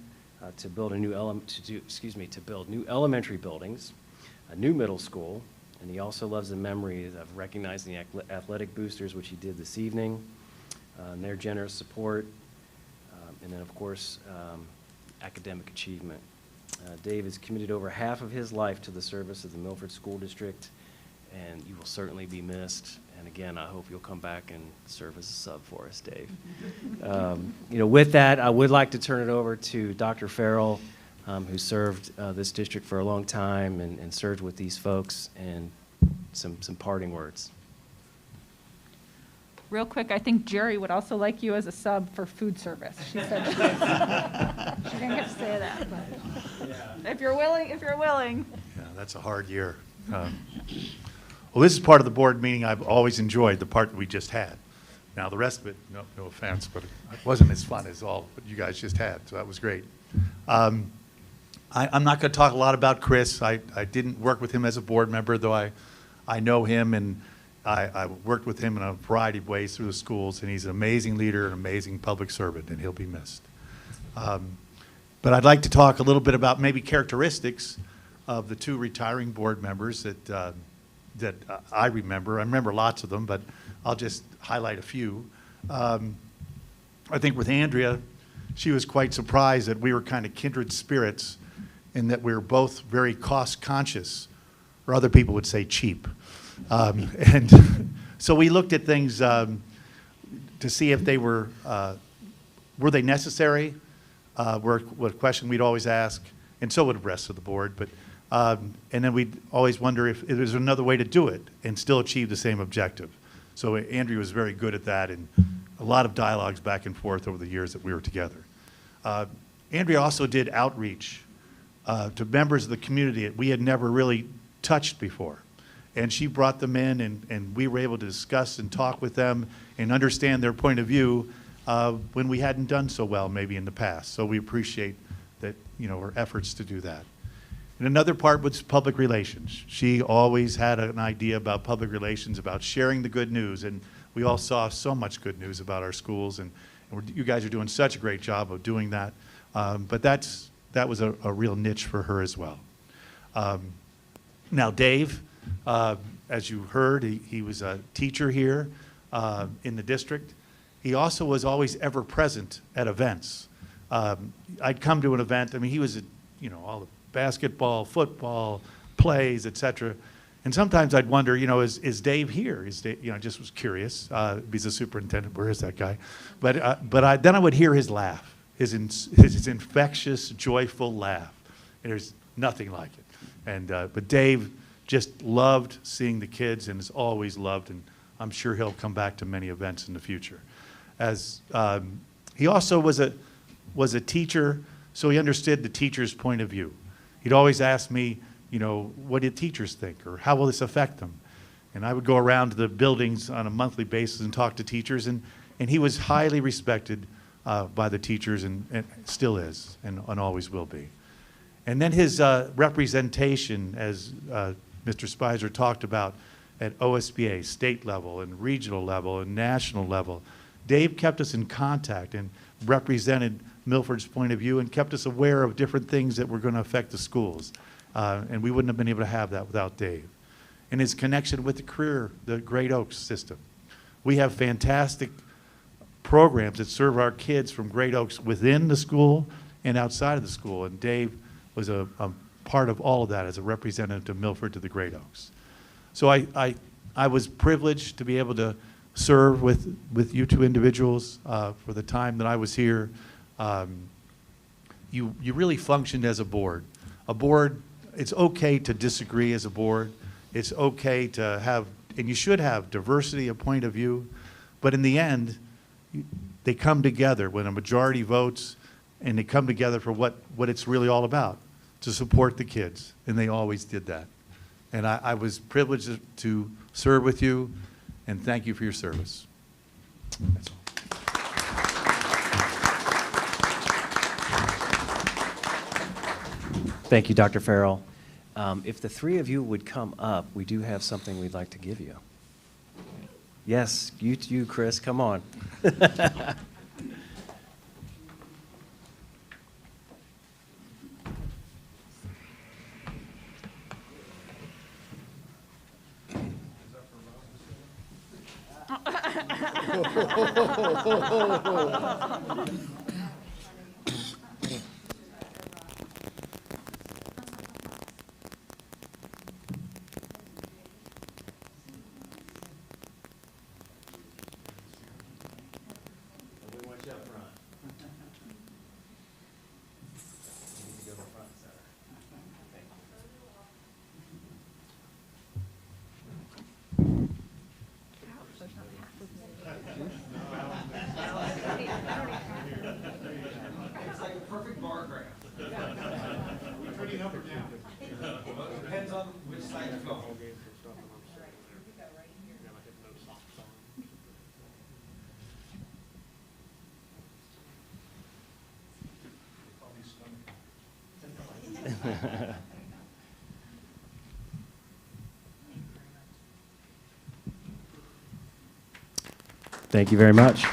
to build new elementary buildings, a new middle school, and he also loves the memories of recognizing the athletic boosters, which he did this evening, and their generous support, and then, of course, academic achievement. Dave has committed over half of his life to the service of the Milford School District, and you will certainly be missed. And again, I hope you'll come back and serve as a sub for us, Dave. You know, with that, I would like to turn it over to Dr. Farrell, who served this district for a long time and served with these folks, and some parting words. Real quick, I think Jerry would also like you as a sub for food service. She said she didn't get to say that, but if you're willing. Yeah, that's a hard year. Well, this is part of the board meeting I've always enjoyed, the part that we just had. Now, the rest of it, no offense, but it wasn't as fun as all what you guys just had, so that was great. I'm not going to talk a lot about Chris. I didn't work with him as a board member, though I I know him, and I worked with him in a variety of ways through the schools, and he's an amazing leader, an amazing public servant, and he'll be missed. But I'd like to talk a little bit about maybe characteristics of the two retiring board members that I remember. I remember lots of them, but I'll just highlight a few. I think with Andrea, she was quite surprised that we were kind of kindred spirits in that we were both very cost conscious, or other people would say cheap. And so we looked at things to see if they were they necessary, were a question we'd always ask, and so would the rest of the board. But and then we'd always wonder if there's another way to do it and still achieve the same objective. So Andrea was very good at that, and a lot of dialogues back and forth over the years that we were together. Andrea also did outreach to members of the community that we had never really touched before. And she brought them in, and we were able to discuss and talk with them and understand their point of view when we hadn't done so well maybe in the past. So we appreciate that, her efforts to do that. And another part was public relations. She always had an idea about public relations, about sharing the good news, and we all saw so much good news about our schools, and you guys are doing such a great job of doing that. But that was a real niche for her as well. Now Dave, as you heard, he was a teacher here in the district. He also was always ever present at events. I'd come to an event, he was at, all the basketball, football, plays, etc. And sometimes I'd wonder, is Dave here? Is Dave, I just was curious. He's a superintendent. Where is that guy? But then I would hear his laugh, his infectious, joyful laugh. And there's nothing like it. And but Dave just loved seeing the kids, and has always loved, and I'm sure he'll come back to many events in the future. As he also was a teacher, so he understood the teacher's point of view. He'd always ask me, what do teachers think, or how will this affect them? And I would go around to the buildings on a monthly basis and talk to teachers, and he was highly respected by the teachers, and still is, and always will be. And then his representation, as Mr. Spicer talked about, at OSBA, state level, and regional level, and national level. Dave kept us in contact and represented Milford's point of view and kept us aware of different things that were going to affect the schools. And we wouldn't have been able to have that without Dave. And his connection with the Great Oaks system. We have fantastic programs that serve our kids from Great Oaks within the school and outside of the school. And Dave was a part of all of that as a representative of Milford to the Great Oaks. So I was privileged to be able to serve with you two individuals for the time that I was here. You really functioned as a board. A board, it's okay to disagree as a board. It's okay to have, and you should have, diversity of point of view. But in the end, they come together when a majority votes, and they come together for what it's really all about, to support the kids. And they always did that. And I was privileged to serve with you, and thank you for your service. That's all. Thank you, Dr. Farrell. If the three of you would come up, we do have something we'd like to give you. Yes, you, Chris, come on. Thank you very much.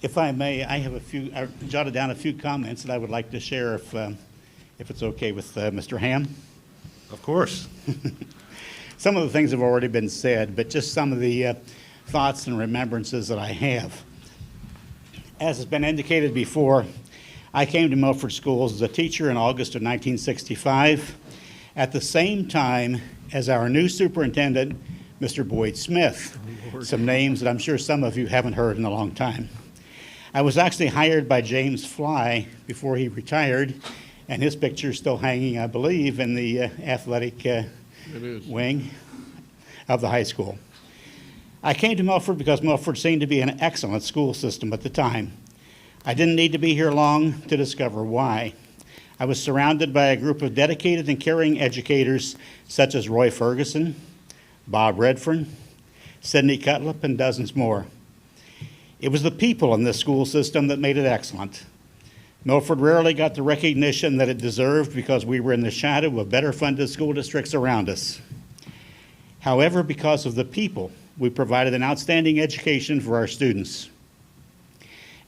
If I may, I jotted down a few comments that I would like to share if it's okay with Mr. Hamm. Of course. Some of the things have already been said, but just some of the thoughts and remembrances that I have. As has been indicated before, I came to Milford Schools as a teacher in August of 1965, at the same time as our new superintendent, Mr. Boyd Smith. Some names that I'm sure some of you haven't heard in a long time. I was actually hired by James Fly before he retired, and his picture is still hanging, I believe, in the athletic wing of the high school. I came to Milford because Milford seemed to be an excellent school system at the time. I didn't need to be here long to discover why. I was surrounded by a group of dedicated and caring educators such as Roy Ferguson, Bob Redfern, Sidney Cutlip, and dozens more. It was the people in this school system that made it excellent. Milford rarely got the recognition that it deserved because we were in the shadow of better funded school districts around us. However, because of the people, we provided an outstanding education for our students.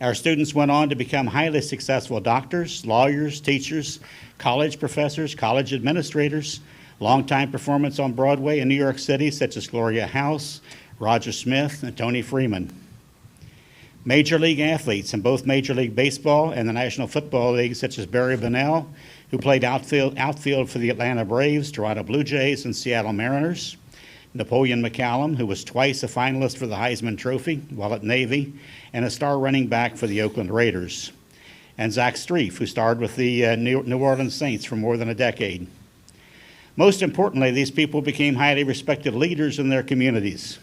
Our students went on to become highly successful doctors, lawyers, teachers, college professors, college administrators, longtime performers on Broadway in New York City such as Gloria House, Roger Smith, and Tony Freeman. Major league athletes in both Major League Baseball and the National Football League, such as Barry Bonnell, who played outfield for the Atlanta Braves, Toronto Blue Jays, and Seattle Mariners. Napoleon McCallum, who was twice a finalist for the Heisman Trophy while at Navy, and a star running back for the Oakland Raiders. And Zach Streif, who starred with the New Orleans Saints for more than a decade. Most importantly, these people became highly respected leaders in their communities.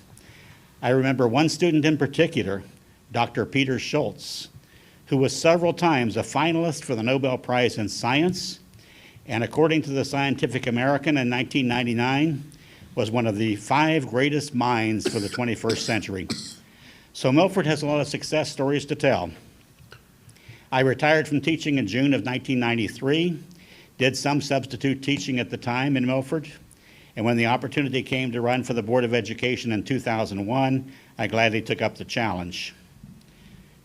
I remember one student in particular, Dr. Peter Schultz, who was several times a finalist for the Nobel Prize in Science, and according to the Scientific American in 1999, was one of the 5 greatest minds for the 21st century. So Milford has a lot of success stories to tell. I retired from teaching in June of 1993, did some substitute teaching at the time in Milford, and when the opportunity came to run for the Board of Education in 2001, I gladly took up the challenge.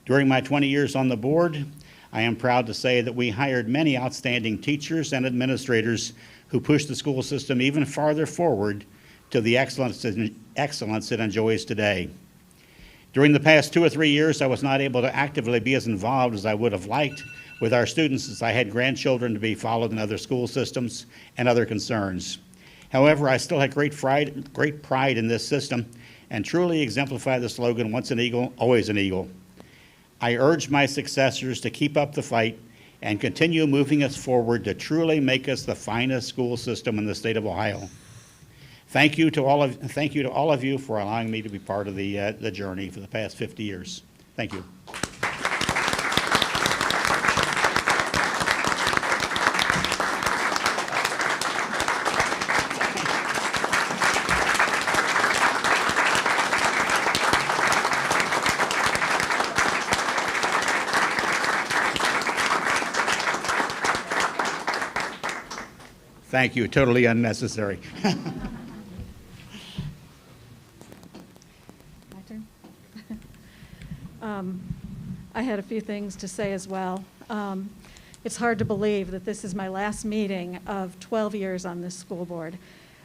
During my 20 years on the board, I am proud to say that we hired many outstanding teachers and administrators who pushed the school system even farther forward to the excellence it enjoys today. During the past 2 or 3 years, I was not able to actively be as involved as I would have liked with our students, as I had grandchildren to be followed in other school systems and other concerns. However, I still had great pride in this system and truly exemplify the slogan, once an eagle, always an eagle. I urge my successors to keep up the fight and continue moving us forward to truly make us the finest school system in the state of Ohio. Thank you to all of you for allowing me to be part of the journey for the past 50 years. Thank you. Thank you. Totally unnecessary. My turn? I had a few things to say as well. It's hard to believe that this is my last meeting of 12 years on this school board.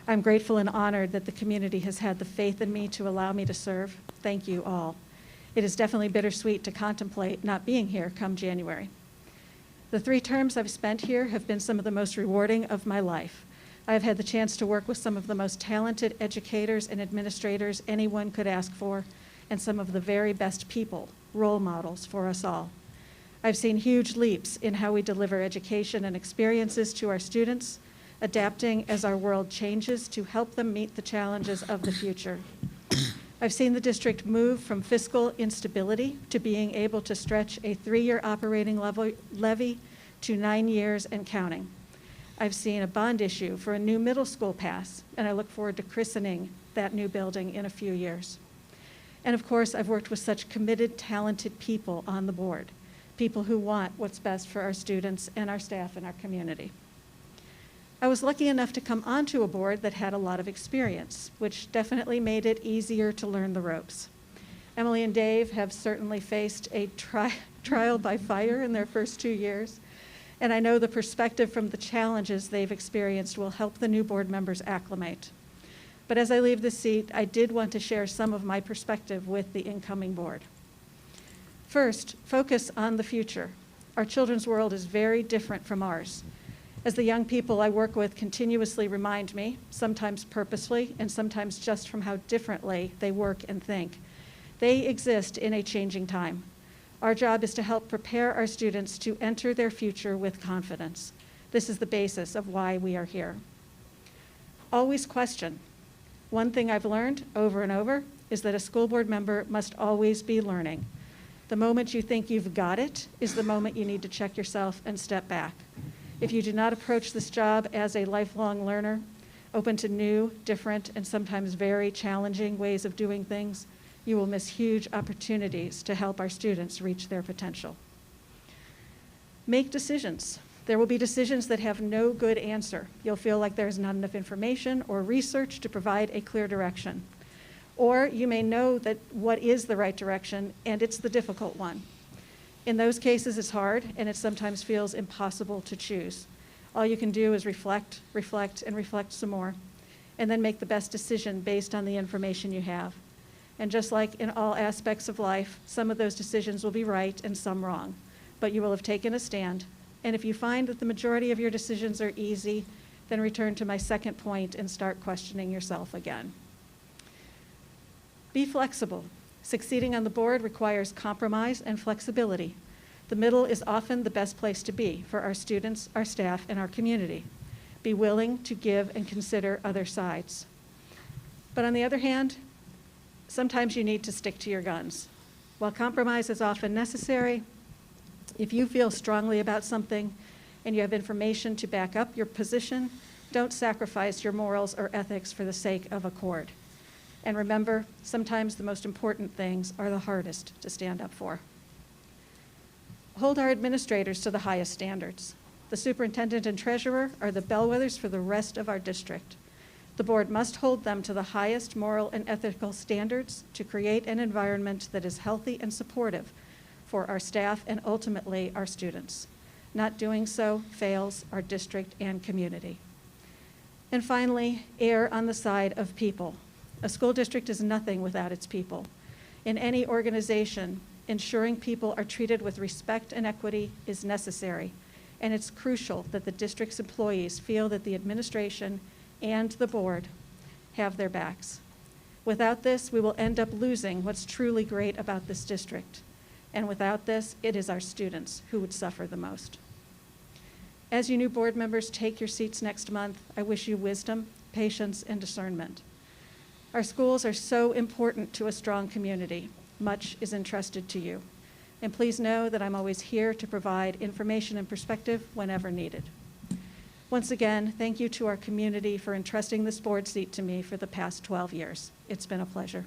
I'm grateful and honored that the community has had the faith in me to allow me to serve. Thank you all. It is definitely bittersweet to contemplate not being here come January. The 3 terms I've spent here have been some of the most rewarding of my life. I have had the chance to work with some of the most talented educators and administrators anyone could ask for, and some of the very best people, role models for us all. I've seen huge leaps in how we deliver education and experiences to our students, adapting as our world changes to help them meet the challenges of the future. I've seen the district move from fiscal instability to being able to stretch a 3-year operating levy to 9 years and counting. I've seen a bond issue for a new middle school pass, and I look forward to christening that new building in a few years. And of course, I've worked with such committed, talented people on the board, people who want what's best for our students and our staff and our community. I was lucky enough to come onto a board that had a lot of experience, which definitely made it easier to learn the ropes. Emily and Dave have certainly faced a trial by fire in their first 2 years, and I know the perspective from the challenges they've experienced will help the new board members acclimate. But as I leave this seat, I did want to share some of my perspective with the incoming board. First, focus on the future. Our children's world is very different from ours. As the young people I work with continuously remind me, sometimes purposely and sometimes just from how differently they work and think, they exist in a changing time. Our job is to help prepare our students to enter their future with confidence. This is the basis of why we are here. Always question. One thing I've learned over and over is that a school board member must always be learning. The moment you think you've got it is the moment you need to check yourself and step back. If you do not approach this job as a lifelong learner, open to new, different, and sometimes very challenging ways of doing things, you will miss huge opportunities to help our students reach their potential. Make decisions. There will be decisions that have no good answer. You'll feel like there's not enough information or research to provide a clear direction. Or you may know that what is the right direction, and it's the difficult one. In those cases, it's hard, and it sometimes feels impossible to choose. All you can do is reflect, and reflect some more, and then make the best decision based on the information you have. And just like in all aspects of life, some of those decisions will be right and some wrong, but you will have taken a stand. And if you find that the majority of your decisions are easy, then return to my second point and start questioning yourself again. Be flexible. Succeeding on the board requires compromise and flexibility. The middle is often the best place to be for our students, our staff, and our community. Be willing to give and consider other sides. But on the other hand, sometimes you need to stick to your guns. While compromise is often necessary, if you feel strongly about something and you have information to back up your position, don't sacrifice your morals or ethics for the sake of accord. And remember, sometimes the most important things are the hardest to stand up for. Hold our administrators to the highest standards. The superintendent and treasurer are the bellwethers for the rest of our district. The board must hold them to the highest moral and ethical standards to create an environment that is healthy and supportive for our staff and ultimately our students. Not doing so fails our district and community. And finally, err on the side of people. A school district is nothing without its people. In any organization, ensuring people are treated with respect and equity is necessary, and it's crucial that the district's employees feel that the administration and the board have their backs. Without this, we will end up losing what's truly great about this district. And without this, it is our students who would suffer the most. As you new board members take your seats next month, I wish you wisdom, patience, and discernment. Our schools are so important to a strong community. Much is entrusted to you. And please know that I'm always here to provide information and perspective whenever needed. Once again, thank you to our community for entrusting this board seat to me for the past 12 years. It's been a pleasure.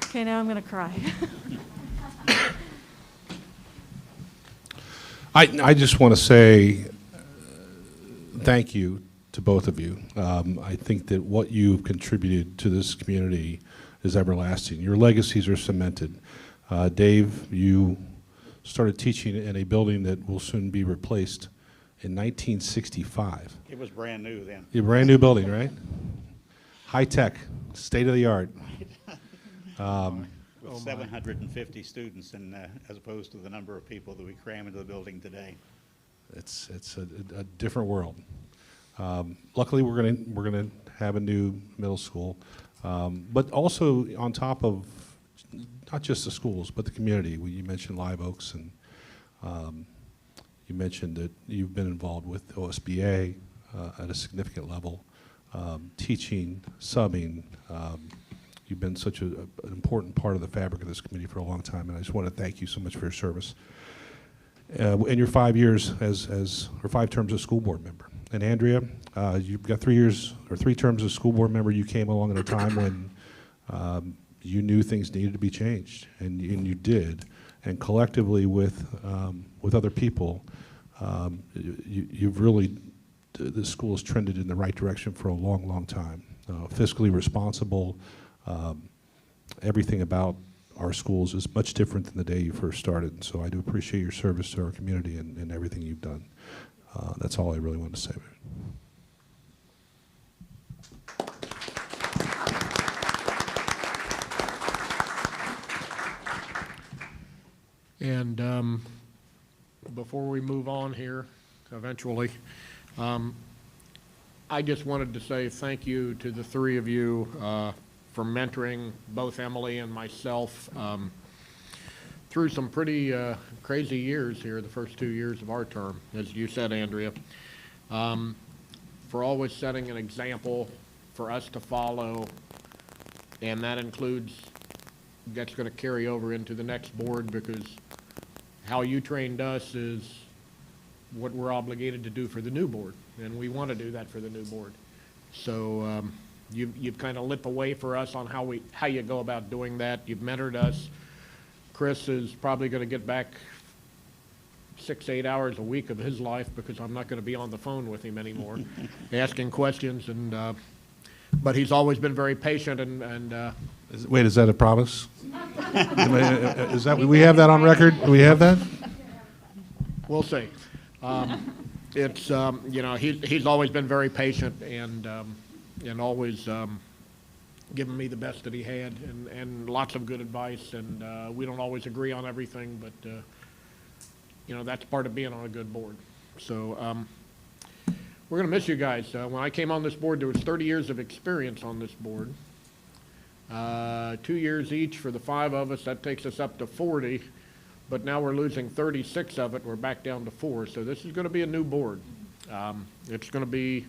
Okay, now I'm going to cry. I just want to say thank you to both of you. I think that what you've contributed to this community is everlasting. Your legacies are cemented. Dave, you started teaching in a building that will soon be replaced in 1965. It was brand new then. A brand new building, right? High tech, state of the art. With 750 students, and as opposed to the number of people that we cram into the building today. It's a different world. Luckily, we're gonna have a new middle school, but also on top of not just the schools, but the community. You mentioned Live Oaks, and You mentioned that you've been involved with OSBA at a significant level, teaching, subbing. You've been such an important part of the fabric of this committee for a long time, and I just want to thank you so much for your service. In your 5 years or 5 terms as school board member. And Andrea, you've got 3 years or 3 terms as school board member. You came along at a time when you knew things needed to be changed, and you did. And collectively with other people, you've really, the school has trended in the right direction for a long, long time. Fiscally responsible, everything about our schools is much different than the day you first started. So I do appreciate your service to our community and everything you've done. That's all I really want to say. And before we move on here, eventually, I just wanted to say thank you to the 3 of you for mentoring both Emily and myself through some pretty crazy years here, the first 2 years of our term, as you said, Andrea, for always setting an example for us to follow, and that includes, that's going to carry over into the next board, because how you trained us is what we're obligated to do for the new board, and we want to do that for the new board. So you've kind of lit the way for us on how you go about doing that. You've mentored us. Chris is probably going to get back 6-8 hours a week of his life, because I'm not going to be on the phone with him anymore asking questions, and but he's always been very patient and Wait, is that a promise? Is that, we have that on record? Do we have that? We'll see. It's you know, he's always been very patient and always given me the best that he had, and lots of good advice, and we don't always agree on everything, but you know, that's part of being on a good board. So we're going to miss you guys. When I came on this board, there was 30 years of experience on this board. 2 years each for the 5 of us. That takes us up to 40. But now we're losing 36 of it. We're back down to 4. So this is going to be a new board. It's going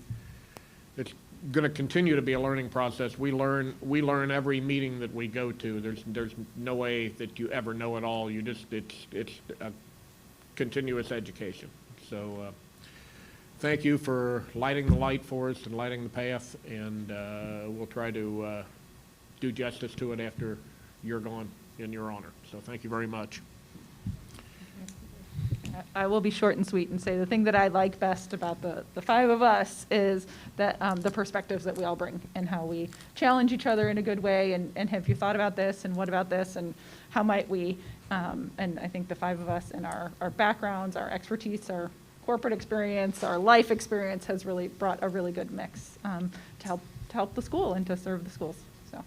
to continue to be a learning process. We learn every meeting that we go to. There's no way that you ever know it all. You just, it's a continuous education. So thank you for lighting the light for us and lighting the path, and we'll try to do justice to it after you're gone in your honor. So thank you very much. I will be short and sweet and say the thing that I like best about the 5 of us is that the perspectives that we all bring, and how we challenge each other in a good way, and have you thought about this, and what about this, and how might we, and I think the 5 of us and our backgrounds, our expertise, our corporate experience, our life experience has really brought a really good mix to help the school and to serve the schools. So.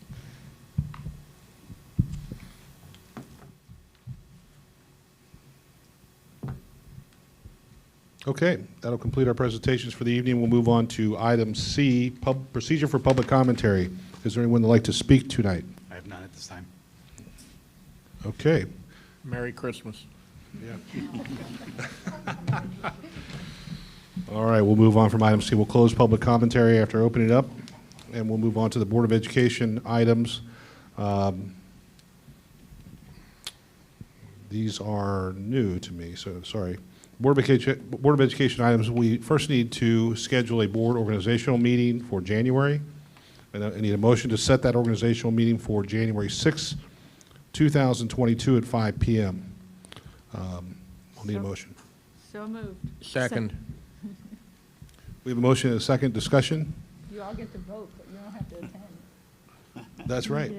Okay, that'll complete our presentations for the evening. We'll move on to item C, procedure for public commentary. Is there anyone that'd like to speak tonight? I have none at this time. Okay. Merry Christmas. Yeah. All right, we'll move on from item C. We'll close public commentary after opening it up, and we'll move on to the Board of Education items. These are new to me, so sorry. Board of Education items, we first need to schedule a board organizational meeting for January. And I need a motion to set that organizational meeting for January 6, 2022 at 5 p.m. I'll need a motion. So moved. Second. We have a motion and a second. Discussion? You all get to vote, but you don't have to attend. That's right.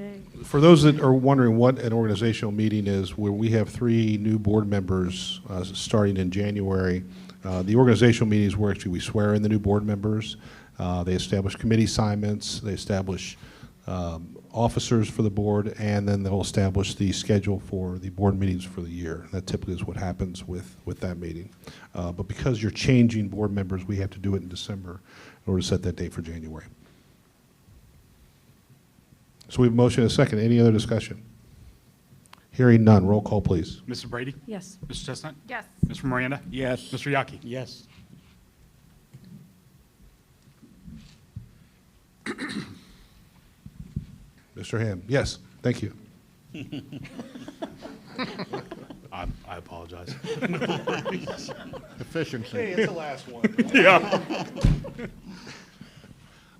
For those that are wondering what an organizational meeting is, where we have 3 new board members starting in January. The organizational meetings where actually we swear in the new board members. They establish committee assignments. They establish officers for the board, and then they'll establish the schedule for the board meetings for the year. That typically is what happens with that meeting. But because you're changing board members, we have to do it in December in order to set that date for January. So we have a motion and a second. Any other discussion? Hearing none, roll call, please. Mrs. Brady? Yes. Mrs. Chestnut? Yes. Mr. Miranda? Yes. Mr. Yaki? Yes. Mr. Hamm? Yes, thank you. I apologize. Efficiency. Hey, it's the last one. Yeah.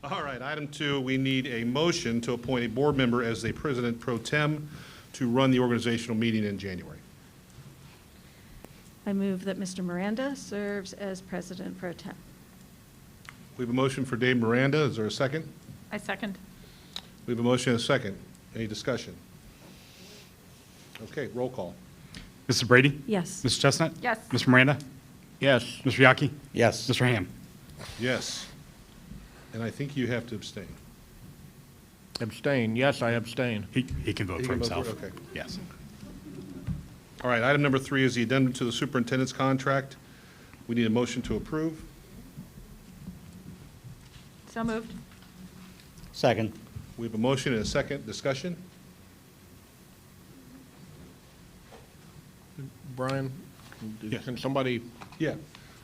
All right, item 2, we need a motion to appoint a board member as the president pro tem to run the organizational meeting in January. I move that Mr. Miranda serves as president pro tem. We have a motion for Dave Miranda. Is there a second? I second. We have a motion and a second. Any discussion? Okay, roll call. Mrs. Brady? Yes. Mrs. Chestnut? Yes. Mr. Miranda? Yes. Mr. Yaki? Yes. Mr. Hamm? Yes. And I think you have to abstain. Abstain. Yes, I abstain. He can vote He for can vote himself. for- okay. Yes. All right, item number 3 is the addendum to the superintendent's contract. We need a motion to approve. So moved. Second. We have a motion and a second. Discussion? Brian, Yes. can somebody, Yeah.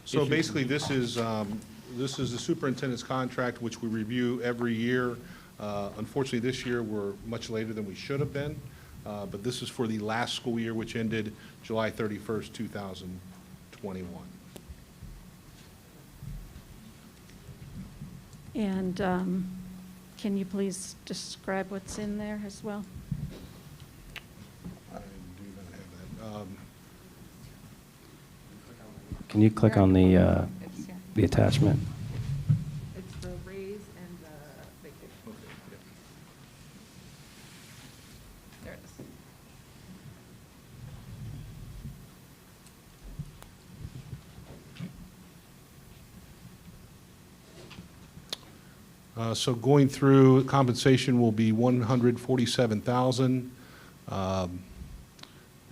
So If you- basically, this is the superintendent's contract, which we review every year. Unfortunately, this year, we're much later than we should have been, but this is for the last school year, which ended July 31st, 2021. And can you please describe what's in there as well? I do not have that. Can you click on the attachment? It's the raise and the vacation. There it is. So going through, compensation will be $147,000.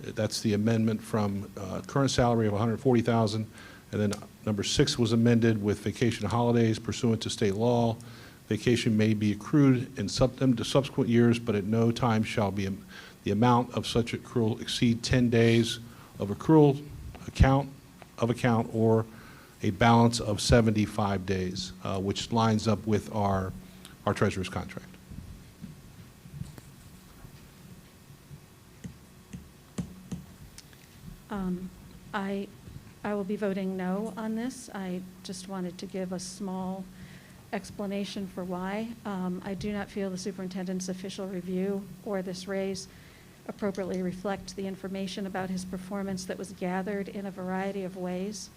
That's the amendment from current salary of $140,000. And then number 6 was amended with vacation holidays pursuant to state law. Vacation may be accrued in subsequent years, but at no time shall be the amount of such accrual exceed 10 days of accrual account or a balance of 75 days, which lines up with our treasurer's contract. I will be voting no on this. I just wanted to give a small explanation for why. I do not feel the superintendent's official review or this raise appropriately reflect the information about his performance that was gathered in a variety of ways,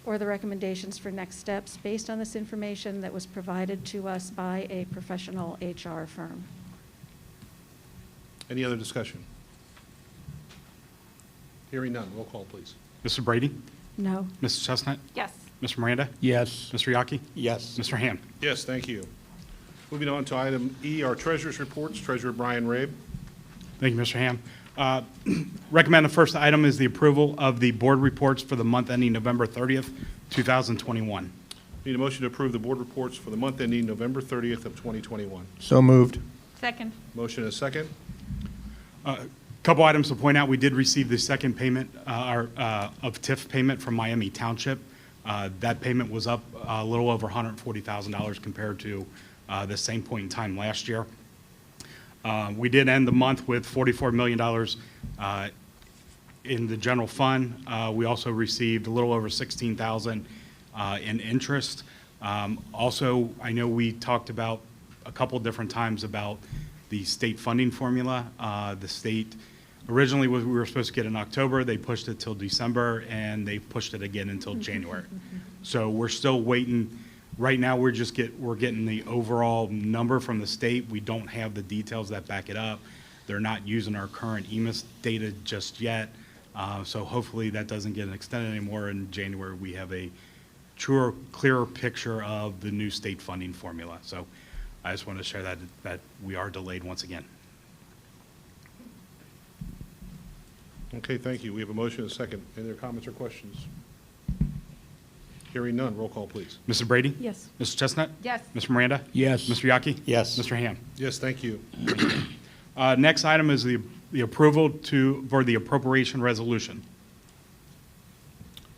or the recommendations for next steps based on this information that was provided to us by a professional HR firm. Any other discussion? Hearing none, roll call, please. Mr. Brady? No. Mrs. Chestnut? Yes. Mr. Miranda? yes. Mr. Yaki? Yes. Mr. Hamm? Yes, thank you. Moving on to item E, our treasurer's reports. Treasurer Brian Rabe. Thank you, Mr. Hamm. Recommend the first item is the approval of the board reports for the month ending November 30th, 2021. Need a motion to approve the board reports for the month ending November 30th of 2021. So moved. Second. Motion and a second. Couple items to point out, we did receive the second payment of TIF payment from Miami Township. That payment was up a little over $140,000 compared to the same point in time last year. We did end the month with $44 million in the general fund. We also received a little over $16,000 in interest. Also, I know we talked about a couple different times about the state funding formula. The state originally we were supposed to get in October. They pushed it till December, and they pushed it again until January. So we're still waiting. Right now, we're getting the overall number from the state. We don't have the details that back it up. They're not using our current EMIS data just yet. So hopefully that doesn't get extended anymore. In January, we have a truer, clearer picture of the new state funding formula. So I just wanted to share that we are delayed once again. Okay, thank you. We have a motion and a second. Any other comments or questions? Hearing none, roll call, please. Mrs. Brady? Yes. Mrs. Chestnut? Yes. Mr. Miranda? Yes. Mr. Yaki? Yes. Mr. Hamm? Yes, thank you. Next item is the The approval for the appropriation resolution.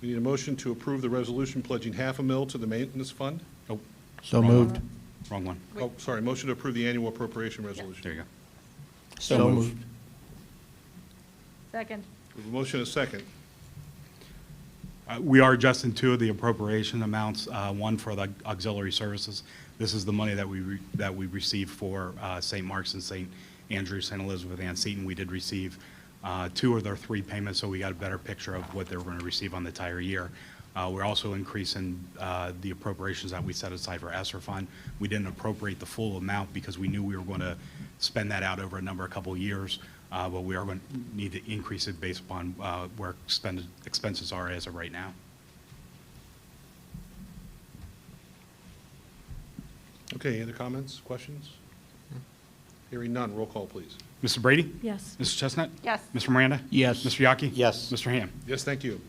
We need a motion to approve the resolution pledging $500,000 to the maintenance fund. Oh, So wrong moved. one. Wrong one. Oh, sorry, motion to approve the annual appropriation resolution. There you go. So moved. Second. We have a motion and a second. We are adjusting two of the appropriation amounts, one for the auxiliary services. This is the money that we received for St. Mark's and St. Andrews, St. Elizabeth, and Seton. We did receive two of their three payments, so we got a better picture of what they were going to receive on the entire year. We're also increasing the appropriations that we set aside for ESSER fund. We didn't appropriate the full amount because we knew we were going to spend that out over a couple of years, but we are going to need to increase it based upon where expenses are as of right now. Okay, any other comments, questions? Hearing none, roll call, please. Mr. Brady? Yes. Mrs. Chestnut? Yes. Mr. Miranda? Yes. Mr. Yaki? Yes. Mr. Hamm? Yes, thank you.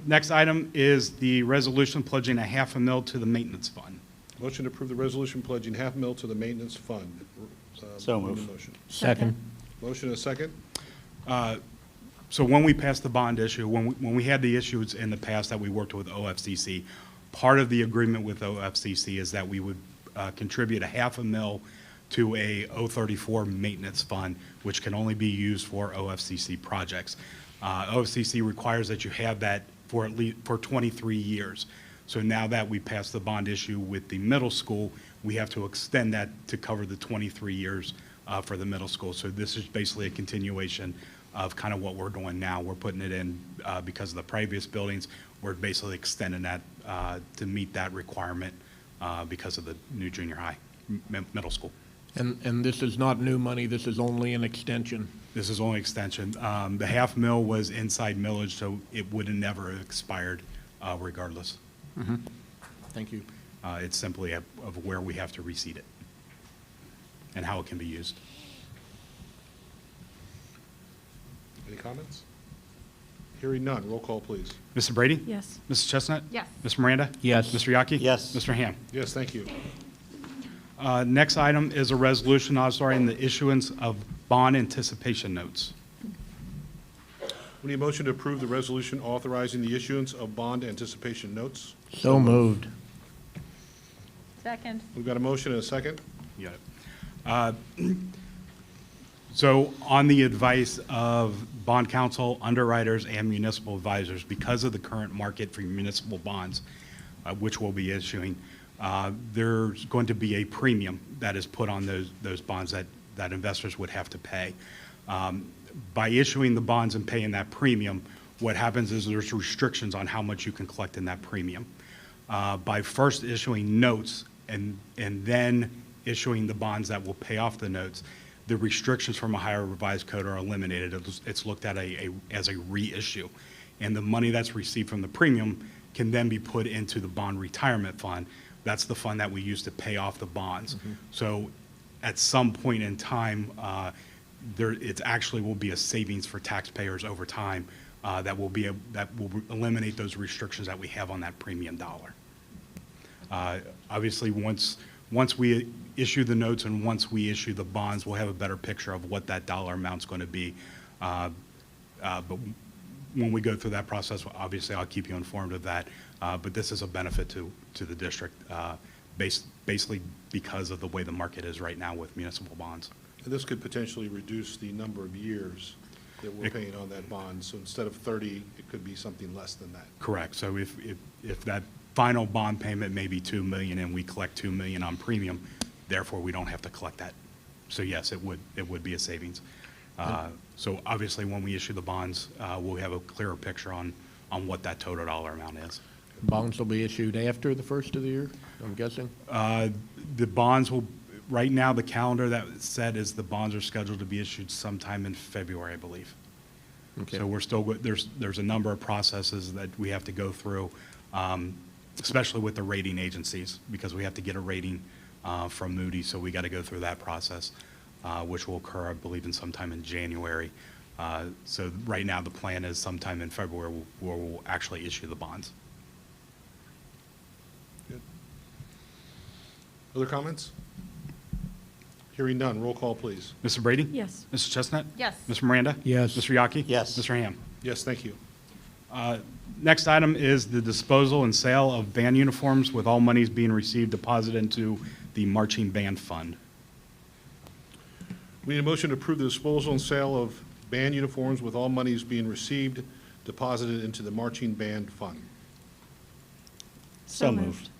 Next item is the resolution pledging $500,000 to the maintenance fund. Motion to approve the resolution pledging $500,000 to the maintenance fund. So need a moved. motion. Second. Motion and a second. So when we passed the bond issue, when we had the issues in the past that we worked with OFCC, part of the agreement with OFCC is that we would contribute $500,000 to a 034 maintenance fund, which can only be used for OFCC projects. OFCC requires that you have that for at least 23 years. So now that we passed the bond issue with the middle school, we have to extend that to cover the 23 years for the middle school. So this is basically a continuation of kind of what we're doing now. We're putting it in because of the previous buildings. We're basically extending that to meet that requirement because of the new junior high, middle school. And this is not new money, this is only an extension. This is only extension. The $500,000 was inside millage, so it would have never expired regardless. Thank you. It's simply of where we have to reseed it and how it can be used. Any comments? Hearing none, roll call, please. Mr. Brady? Yes. Mrs. Chestnut? Yes. Mr. Miranda? Yes. Mr. Yaki? Yes. Mr. Hamm? Yes, thank you. Next item is a resolution authorizing the issuance of bond anticipation notes. We need a motion to approve the resolution authorizing the issuance of bond anticipation notes. So moved. Second. We've got a motion and a second. You got it. So on the advice of bond counsel, underwriters, and municipal advisors, because of the current market for municipal bonds, which we'll be issuing, there's going to be a premium that is put on those bonds that investors would have to pay. By issuing the bonds and paying that premium, what happens is there's restrictions on how much you can collect in that premium. By first issuing notes and then issuing the bonds that will pay off the notes, the restrictions from a higher revised code are eliminated. It's looked at as a reissue. And the money that's received from the premium can then be put into the bond retirement fund. That's the fund that we use to pay off the bonds. So at some point in time, it actually will be a savings for taxpayers over time that will eliminate those restrictions that we have on that premium dollar. Obviously, once we issue the notes and once we issue the bonds, we'll have a better picture of what that dollar amount's going to be. But when we go through that process, obviously, I'll keep you informed of that. But this is a benefit to the district, basically because of the way the market is right now with municipal bonds. And this could potentially reduce the number of years that we're paying on that bond. So instead of 30, it could be something less than that. Correct. So if that final bond payment may be $2 million and we collect $2 million on premium, therefore we don't have to collect that. So yes, it would be a savings. So obviously, when we issue the bonds, we'll have a clearer picture on what that total dollar amount is. Bonds will be issued after the first of the year, I'm guessing? The bonds will, right now, the calendar that's set is the bonds are scheduled to be issued sometime in February, I believe. Okay. So we're still, there's a number of processes that we have to go through, especially with the rating agencies, because we have to get a rating from Moody's, so we got to go through that process, which will occur, I believe, in sometime in January. So right now, the plan is sometime in February where we'll actually issue the bonds. Good. Other comments? Hearing none, roll call, please. Mrs. Brady? Yes. Mrs. Chestnut? Yes. Mr. Miranda? Yes. Mr. Yaki? Yes. Mr. Hamm? Yes, thank you. Next item is the disposal and sale of band uniforms, with all monies being received deposited into the marching band fund. We need a motion to approve the disposal and sale of band uniforms with all monies being received deposited into the marching band fund. So moved.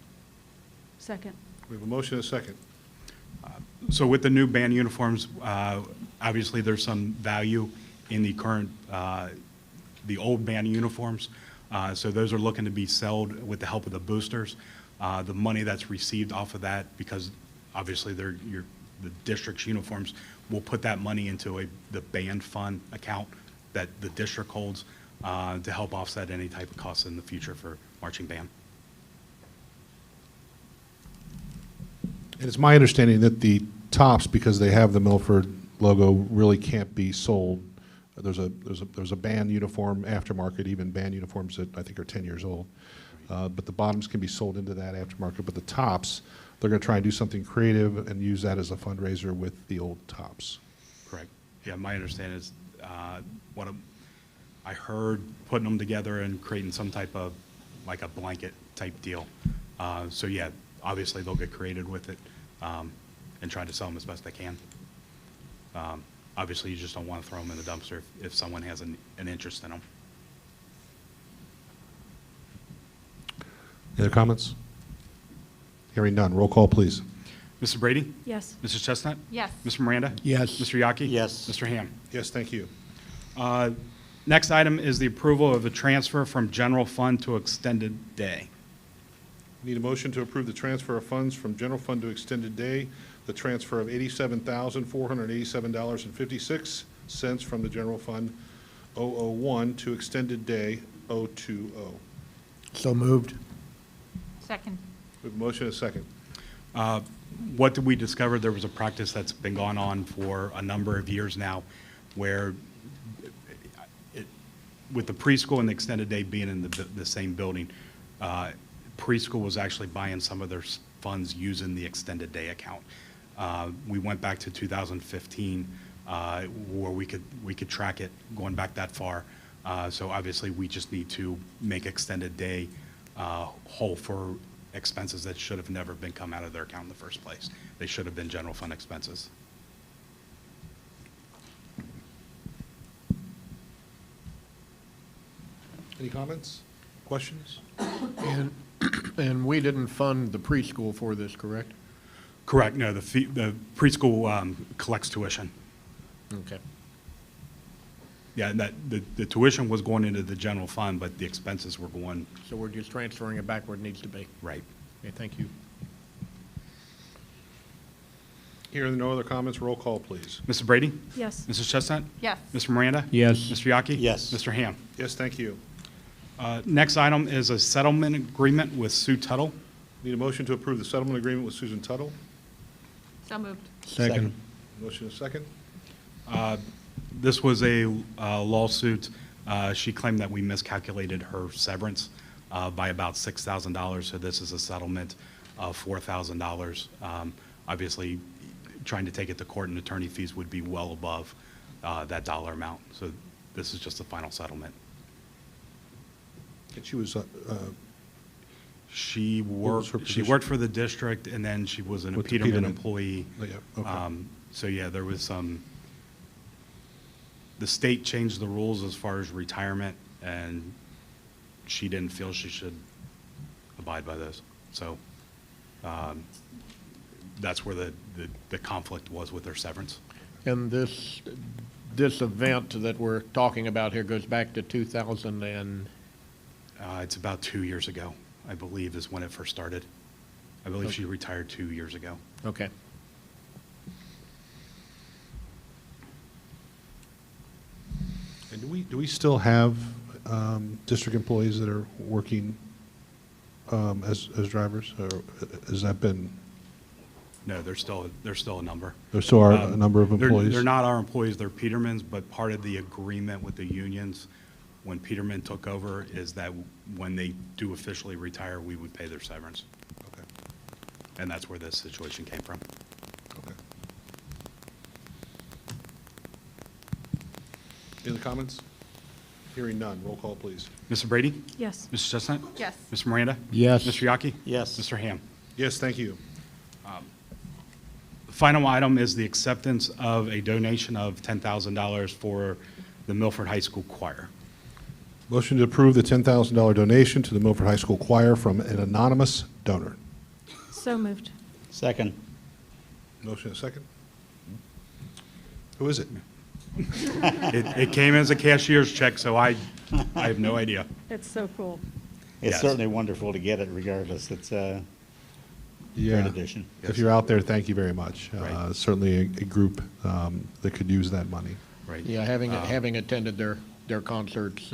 Second. We have a motion and a second. So with the new band uniforms, obviously there's some value in the current, the old band uniforms. So those are looking to be sold with the help of the boosters. The money that's received off of that, because obviously the district's uniforms, we'll put that money into the band fund account that the district holds to help offset any type of costs in the future for marching band. And it's my understanding that the tops, because they have the Milford logo, really can't be sold. There's a band uniform aftermarket, even band uniforms that I think are 10 years old. But the bottoms can be sold into that aftermarket, but the tops, they're going to try and do something creative and use that as a fundraiser with the old tops. Correct. Yeah, my understanding is I heard putting them together and creating some type of, like a blanket type deal. So yeah, obviously they'll get creative with it and try to sell them as best they can. Obviously, you just don't want to throw them in the dumpster if someone has an interest in them. Any other comments? Hearing none, roll call, please. Mrs. Brady? Yes. Mrs. Chestnut? Yes. Mr. Miranda? Yes. Mr. Yaki? Yes. Mr. Hamm? Yes, thank you. Next item is the approval of a transfer from general fund to extended day. Need a motion to approve the transfer of funds from general fund to extended day, the transfer of $87,487.56 from the general fund 001 to extended day 020. So moved. Second. We have a motion and a second. What did we discover? There was a practice that's been going on for a number of years now where with the preschool and the extended day being in the same building, preschool was actually buying some of their funds using the extended day account. We went back to 2015 where we could track it going back that far. So obviously we just need to make extended day whole for expenses that should have never been come out of their account in the first place. They should have been general fund expenses. Any comments, questions? And we didn't fund the preschool for this, correct? Correct. No, the preschool collects tuition. Okay. Yeah, and the tuition was going into the general fund, but the expenses were going. So we're just transferring it back where it needs to be. Right. Okay, thank you. Hearing no other comments, roll call, please. Mrs. Brady? Yes. Mrs. Chestnut? Yes. Mr. Miranda? Yes. Mr. Yaki? Yes. Mr. Hamm? Yes, thank you. Next item is a settlement agreement with Sue Tuttle. Need a motion to approve the settlement agreement with Susan Tuttle. So moved. Second. Motion and a second. This was a lawsuit. She claimed that we miscalculated her severance by about $6,000, so this is a settlement of $4,000. Obviously, trying to take it to court and attorney fees would be well above that dollar amount, so this is just the final settlement. And she was, She was her position? worked for the district, and then she was a With the Peterman Peterman. employee. Yeah, okay. So yeah, there was some, the state changed the rules as far as retirement, and she didn't feel she should abide by those. So that's where the conflict was with her severance. And this event that we're talking about here goes back to 2000 and... It's about 2 years ago, I believe, is when it first started. I believe Okay. she retired 2 years ago. Okay. And do we still have district employees that are working as drivers, or has that been? No, there's still a number. There still are a number of employees? They're not our employees, they're Peterman's, but part of the agreement with the unions when Peterman took over is that when they do officially retire, we would pay their severance. Okay. And that's where this situation came from. Okay. Any comments? Hearing none. Roll call, please. Mr. Brady? Yes. Mrs. Chestnut? Yes. Mr. Miranda? Yes. Mr. Yaki? Yes. Mr. Hamm? Yes, thank you. The final item is the acceptance of a donation of $10,000 for the Milford High School Choir. Motion to approve the $10,000 donation to the Milford High School Choir from an anonymous donor. So moved. Second. Motion and a second. Who is it? It came as a cashier's check, so I have no idea. It's so cool. It's Yes. certainly wonderful to get it regardless. It's a great addition. If you're out there, thank you very much. Right. Certainly a group that could use that money. Right. Yeah, having attended their concerts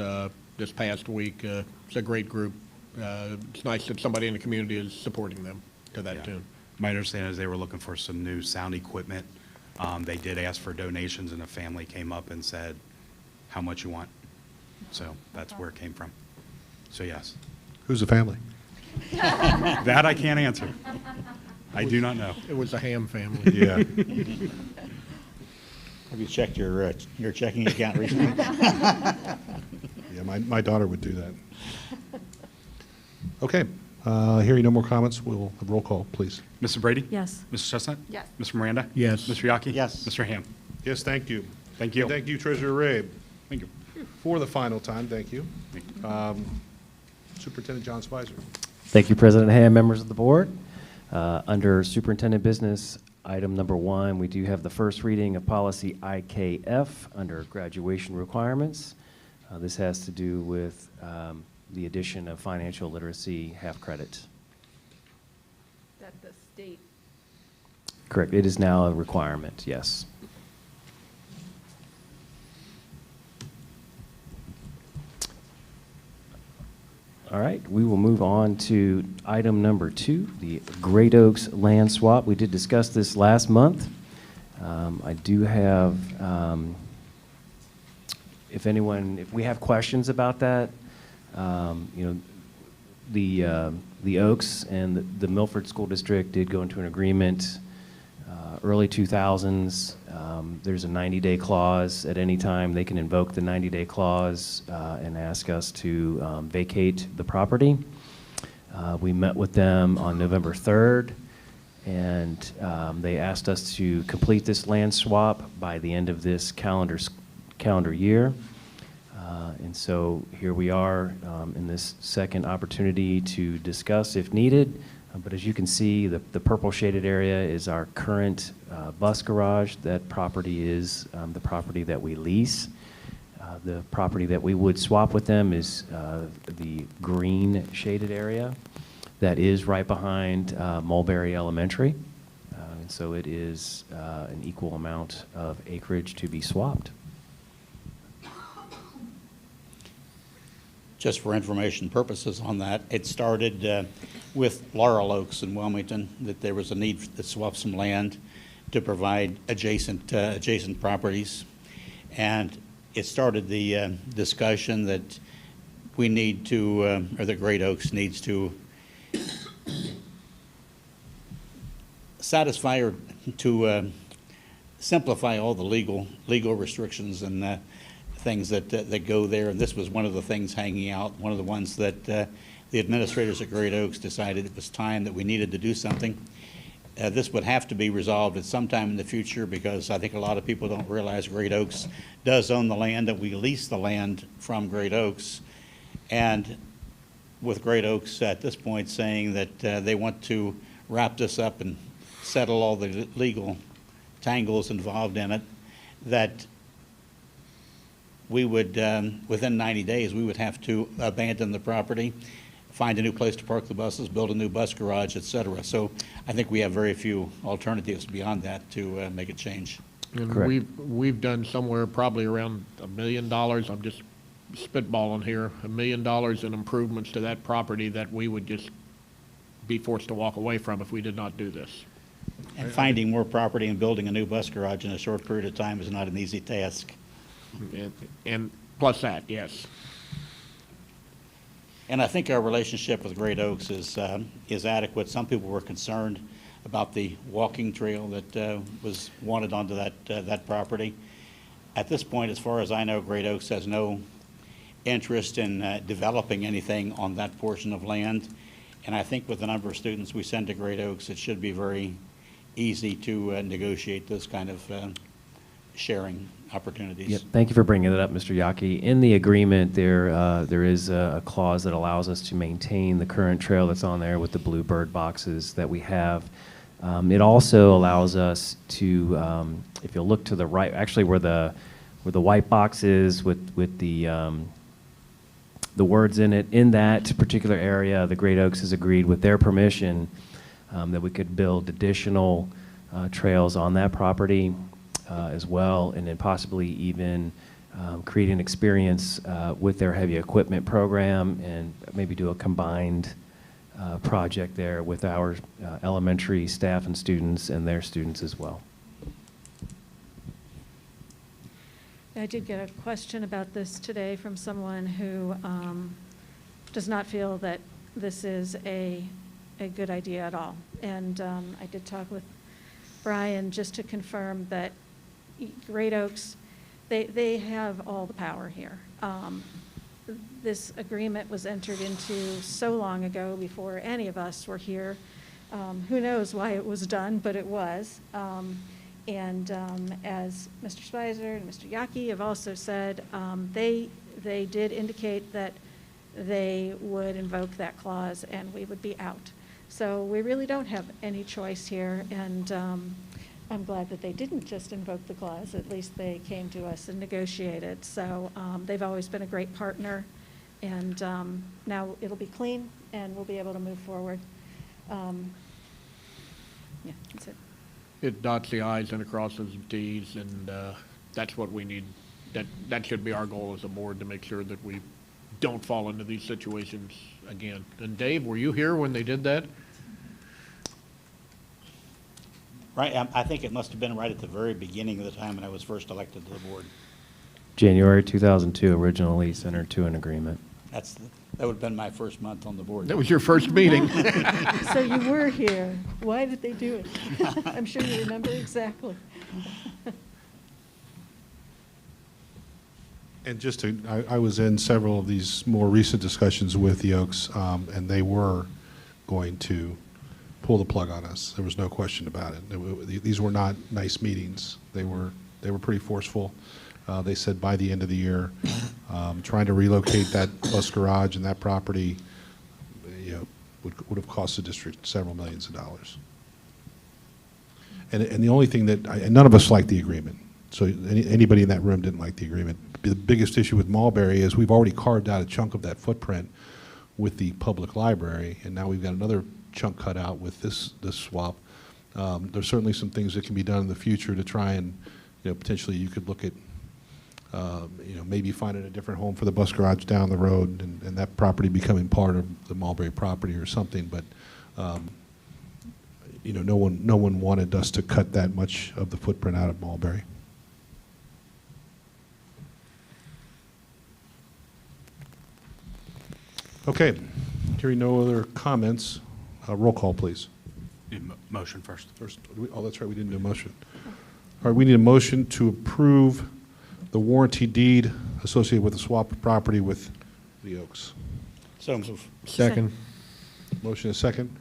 this past week, it's a great group. It's nice that somebody in the community is supporting them to that Yeah. tune. My understanding is they were looking for some new sound equipment. They did ask for donations, and a family came up and said, how much you want? So that's where it came from. So yes. Who's the family? That I can't answer. I do not know. It was a Hamm family. Yeah. Have you checked your checking account recently? Yeah, my daughter would do that. Okay. Hearing no more comments, we'll have roll call, please. Mr. Brady? Yes. Mrs. Chestnut? Yes. Mr. Miranda? Yes. Mr. Yaki? Yes. Mr. Hamm? Yes, thank you. Thank you. And thank you, Treasurer Rabe. Thank you. For the final time, thank you. Superintendent John Spicer. Thank you, President Hamm, members of the board. Under Superintendent Business, item number 1, we do have the first reading of policy IKF under graduation requirements. This has to do with the addition of financial literacy half credit. That the state. Correct. It is now a requirement, yes. All right, we will move on to item number 2, the Great Oaks land swap. We did discuss this last month. I do have, if we have questions about that, the Oaks and the Milford School District did go into an agreement early 2000s. There's a 90-day clause. At any time, they can invoke the 90-day clause and ask us to vacate the property. We met with them on November 3rd, and they asked us to complete this land swap by the end of this calendar year. And so here we are in this second opportunity to discuss if needed. But as you can see, the purple shaded area is our current bus garage. That property is the property that we lease. The property that we would swap with them is the green shaded area that is right behind Mulberry Elementary. And so it is an equal amount of acreage to be swapped. Just for information purposes on that, it started with Laurel Oaks in Wilmington, that there was a need to swap some land to provide adjacent properties. And it started the discussion that we need to, or the Great Oaks needs to satisfy or to simplify all the legal restrictions and things that go there, and this was one of the things hanging out, one of the ones that the administrators at Great Oaks decided it was time that we needed to do something. This would have to be resolved at some time in the future, because I think a lot of people don't realize Great Oaks does own the land, that we lease the land from Great Oaks. And with Great Oaks at this point saying that they want to wrap this up and settle all the legal tangles involved in it, that we would, within 90 days, we would have to abandon the property, find a new place to park the buses, build a new bus garage, et cetera. So I think we have very few alternatives beyond that to make a change. And Correct. we've done somewhere probably around $1 million, I'm just spitballing here, $1 million in improvements to that property that we would just be forced to walk away from if we did not do this. And finding more property and building a new bus garage in a short period of time is not an easy task. And plus that, yes. And I think our relationship with Great Oaks is adequate. Some people were concerned about the walking trail that was wanted onto that property. At this point, as far as I know, Great Oaks has no interest in developing anything on that portion of land. And I think with the number of students we send to Great Oaks, it should be very easy to negotiate those kind of sharing opportunities. Yep. Thank you for bringing that up, Mr. Yaki. In the agreement, there is a clause that allows us to maintain the current trail that's on there with the blue bird boxes that we have. It also allows us to, if you'll look to the right, actually where the white box is with the words in it, in that particular area, the Great Oaks has agreed with their permission that we could build additional trails on that property as well, and then possibly even create an experience with their heavy equipment program and maybe do a combined project there with our elementary staff and students and their students as well. I did get a question about this today from someone who does not feel that this is a good idea at all. And I did talk with Brian just to confirm that Great Oaks, they have all the power here. This agreement was entered into so long ago before any of us were here. Who knows why it was done, but it was. As Mr. Spicer and Mr. Yaki have also said, they did indicate that they would invoke that clause and we would be out. So we really don't have any choice here, and I'm glad that they didn't just invoke the clause. At least they came to us and negotiated. So they've always been a great partner, and now it'll be clean and we'll be able to move forward. Yeah, that's it. It dots the i's and crosses the t's, and that's what we need. That should be our goal as a board, to make sure that we don't fall into these situations again. And Dave, were you here when they did that? Right, I think it must have been right at the very beginning of the time when I was first elected to the board. January 2002, original lease entered to an agreement. That would have been my first month on the board. That was your first meeting. So you were here. Why did they do it? I'm sure you remember exactly. And just to, I was in several of these more recent discussions with the Oaks, and they were going to pull the plug on us. There was no question about it. These were not nice meetings. They were pretty forceful. They said by the end of the year, trying to relocate that bus garage and that property, would have cost the district several millions of dollars. And the only thing that, and none of us liked the agreement. So anybody in that room didn't like the agreement. The biggest issue with Mulberry is we've already carved out a chunk of that footprint with the public library, and now we've got another chunk cut out with this swap. There's certainly some things that can be done in the future to try and, potentially you could look at, maybe finding a different home for the bus garage down the road, and that property becoming part of the Mulberry property or something. But no one wanted us to cut that much of the footprint out of Mulberry. Okay, hearing no other comments, roll call, please. Motion first. Oh, that's right, we didn't do a motion. All right, we need a motion to approve the warranty deed associated with the swap of property with the Oaks. So move. Second. Motion is second.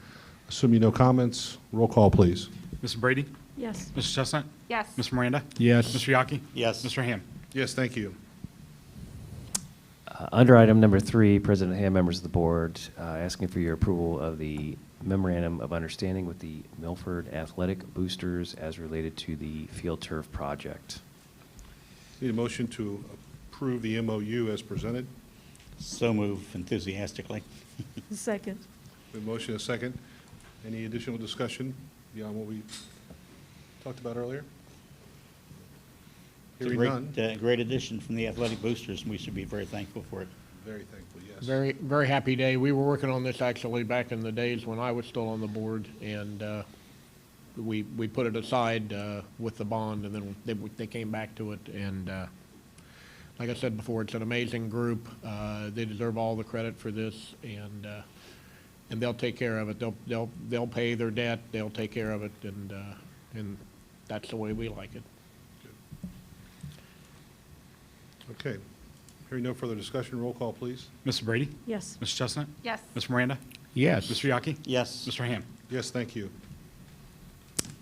Assuming no comments, roll call, please. Mr. Brady? Yes. Mrs. Chestnut? Yes. Mr. Miranda? Yes. Mr. Yaki? Yes. Mr. Hamm? Yes, thank you. Under item number 3, President Hamm, members of the board, asking for your approval of the Memorandum of Understanding with the Milford Athletic Boosters as related to the field turf project. Need a motion to approve the MOU as presented. So move enthusiastically. Second. The motion is second. Any additional discussion beyond what we talked about earlier? It's a Hearing none. great addition from the athletic boosters, and we should be very thankful for it. Very thankful, yes. Very, very happy day. We were working on this actually back in the days when I was still on the board, and we put it aside with the bond, and then they came back to it. And like I said before, it's an amazing group. They deserve all the credit for this, and they'll take care of it. They'll pay their debt. They'll take care of it, and that's the way we like it. Okay. Hearing no further discussion, roll call, please. Mr. Brady? Yes. Mr. Chestnut? Yes. Mr. Miranda? Yes. Mr. Yaki? Yes. Mr. Hamm? Yes, thank you.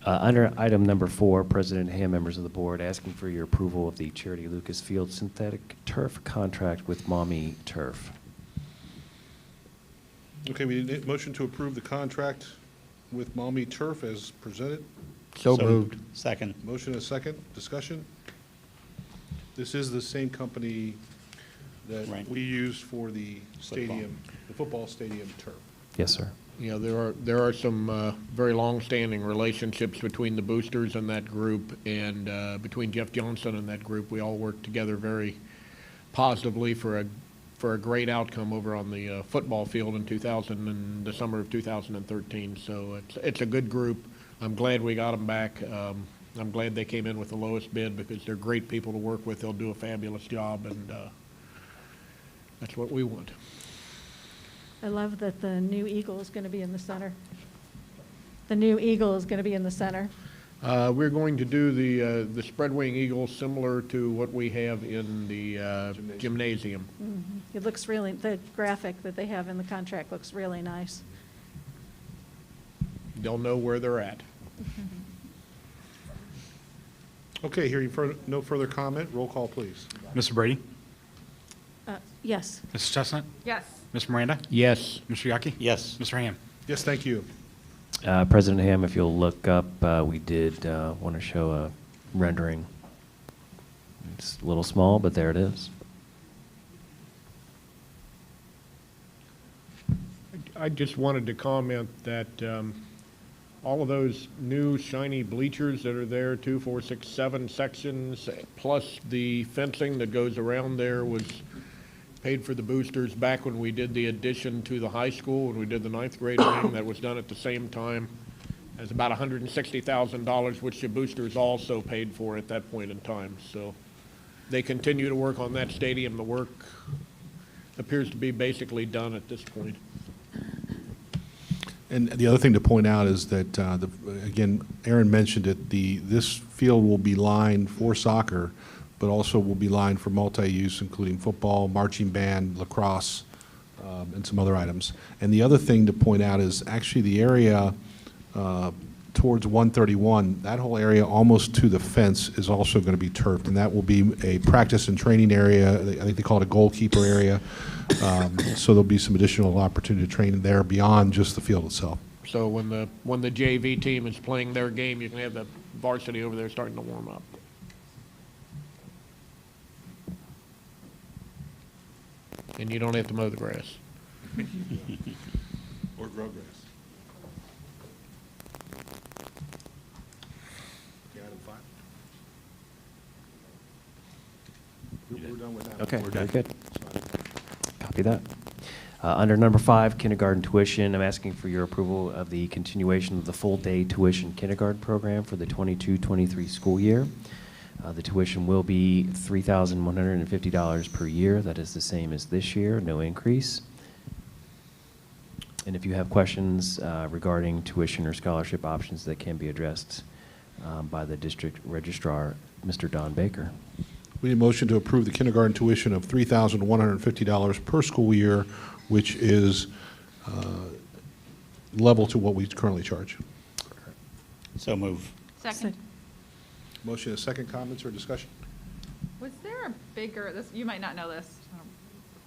Under item number 4, President Hamm, members of the board, asking for your approval of the Charity Lucas Field synthetic turf contract with Mommy Turf. Okay, we need a motion to approve the contract with Maumee Turf as presented. So moved. Second. Motion and a second. Discussion? This is the same company that Right. we use for the stadium, the football stadium turf. Yes, sir. Yeah, there are some very long-standing relationships between the boosters and that group, and between Jeff Johnson and that group. We all work together very positively for a great outcome over on the football field in the summer of 2013. So it's a good group. I'm glad we got them back. I'm glad they came in with the lowest bid because they're great people to work with. They'll do a fabulous job, and that's what we want. I love that the new eagle is going to be in the center. The new eagle is going to be in the center. We're going to do the spread wing eagle similar to what we have in the gymnasium. It looks really, the graphic that they have in the contract looks really nice. They'll know where they're at. Okay, hearing no further comment, roll call, please. Mr. Brady? Yes. Mrs. Chestnut? Yes. Mr. Miranda? Yes. Mr. Yaki? Yes. Mr. Hamm? Yes, thank you. President Hamm, if you'll look up, we did want to show a rendering. It's a little small, but there it is. I just wanted to comment that all of those new shiny bleachers that are there, 2, 4, 6, 7 sections, plus the fencing that goes around there was paid for the boosters back when we did the addition to the high school, when we did the 9th grade wing. That was done at the same time. As about $160,000, which the boosters also paid for at that point in time. So they continue to work on that stadium. The work appears to be basically done at this point. And the other thing to point out is that, again, Aaron mentioned it, this field will be lined for soccer, but also will be lined for multi-use, including football, marching band, lacrosse, and some other items. And the other thing to point out is actually the area towards 131, that whole area almost to the fence is also going to be turfed, and that will be a practice and training area. I think they call it a goalkeeper area. So there'll be some additional opportunity to train there beyond just the field itself. So when the JV team is playing their game, you can have the varsity over there starting to warm up. And you don't have to mow the grass. Or grow grass. Item 5. We're done with that. Okay, We're very done. good. Copy that. Under number 5, kindergarten tuition, I'm asking for your approval of the continuation of the full-day tuition kindergarten program for the 22-23 school year. The tuition will be $3,150 per year. That is the same as this year, no increase. And if you have questions regarding tuition or scholarship options, that can be addressed by the district registrar, Mr. Don Baker. We need a motion to approve the kindergarten tuition of $3,150 per school year, which is level to what we currently charge. So move. Second. Motion is second. Comments or discussion? Was there a bigger, you might not know this,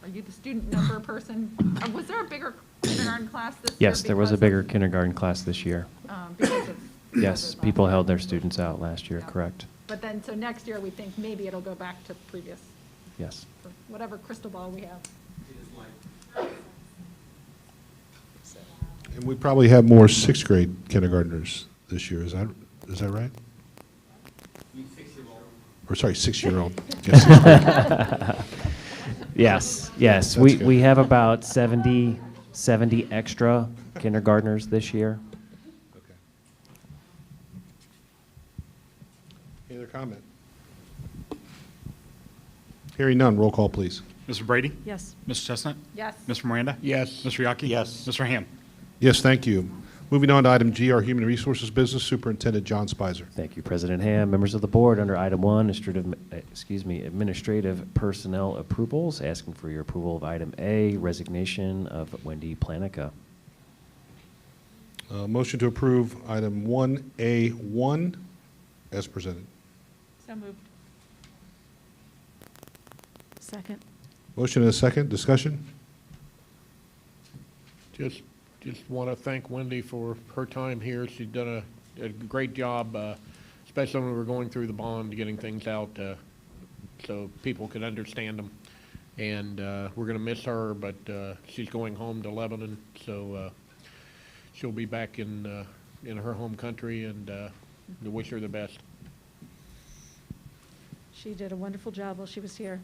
are you the student number person? Was there a bigger kindergarten class this year? Yes, there was a bigger kindergarten class this year. Because of Yes, COVID people last held year. their students out last year, correct? But then, so next year, we think maybe it'll go back to previous, Yes. or whatever crystal ball we have. And we probably have more sixth grade kindergartners this year. Is that right? Or sorry, 6-year-old. Yes, yes. That's We good. we have about 70 extra kindergartners this year. Okay. Any other comment? Hearing none, roll call, please. Mr. Brady? Yes. Mrs. Chestnut? Yes. Mr. Miranda? Yes. Mr. Yaki? Yes. Mr. Hamm? Yes, thank you. Moving on to item G, our Human Resources Business, Superintendent John Spicer. Thank you, President Hamm. Members of the board, under item 1, administrative personnel approvals, asking for your approval of item A, resignation of Wendy Planica. Motion to approve item 1A1 as presented. So moved. Second. Motion and a second. Discussion? Just want to thank Wendy for her time here. She's done a great job, especially when we were going through the bond, getting things out so people could understand them. And we're going to miss her, but she's going home to Lebanon, so she'll be back in her home country, and we wish her the best. She did a wonderful job while she was here.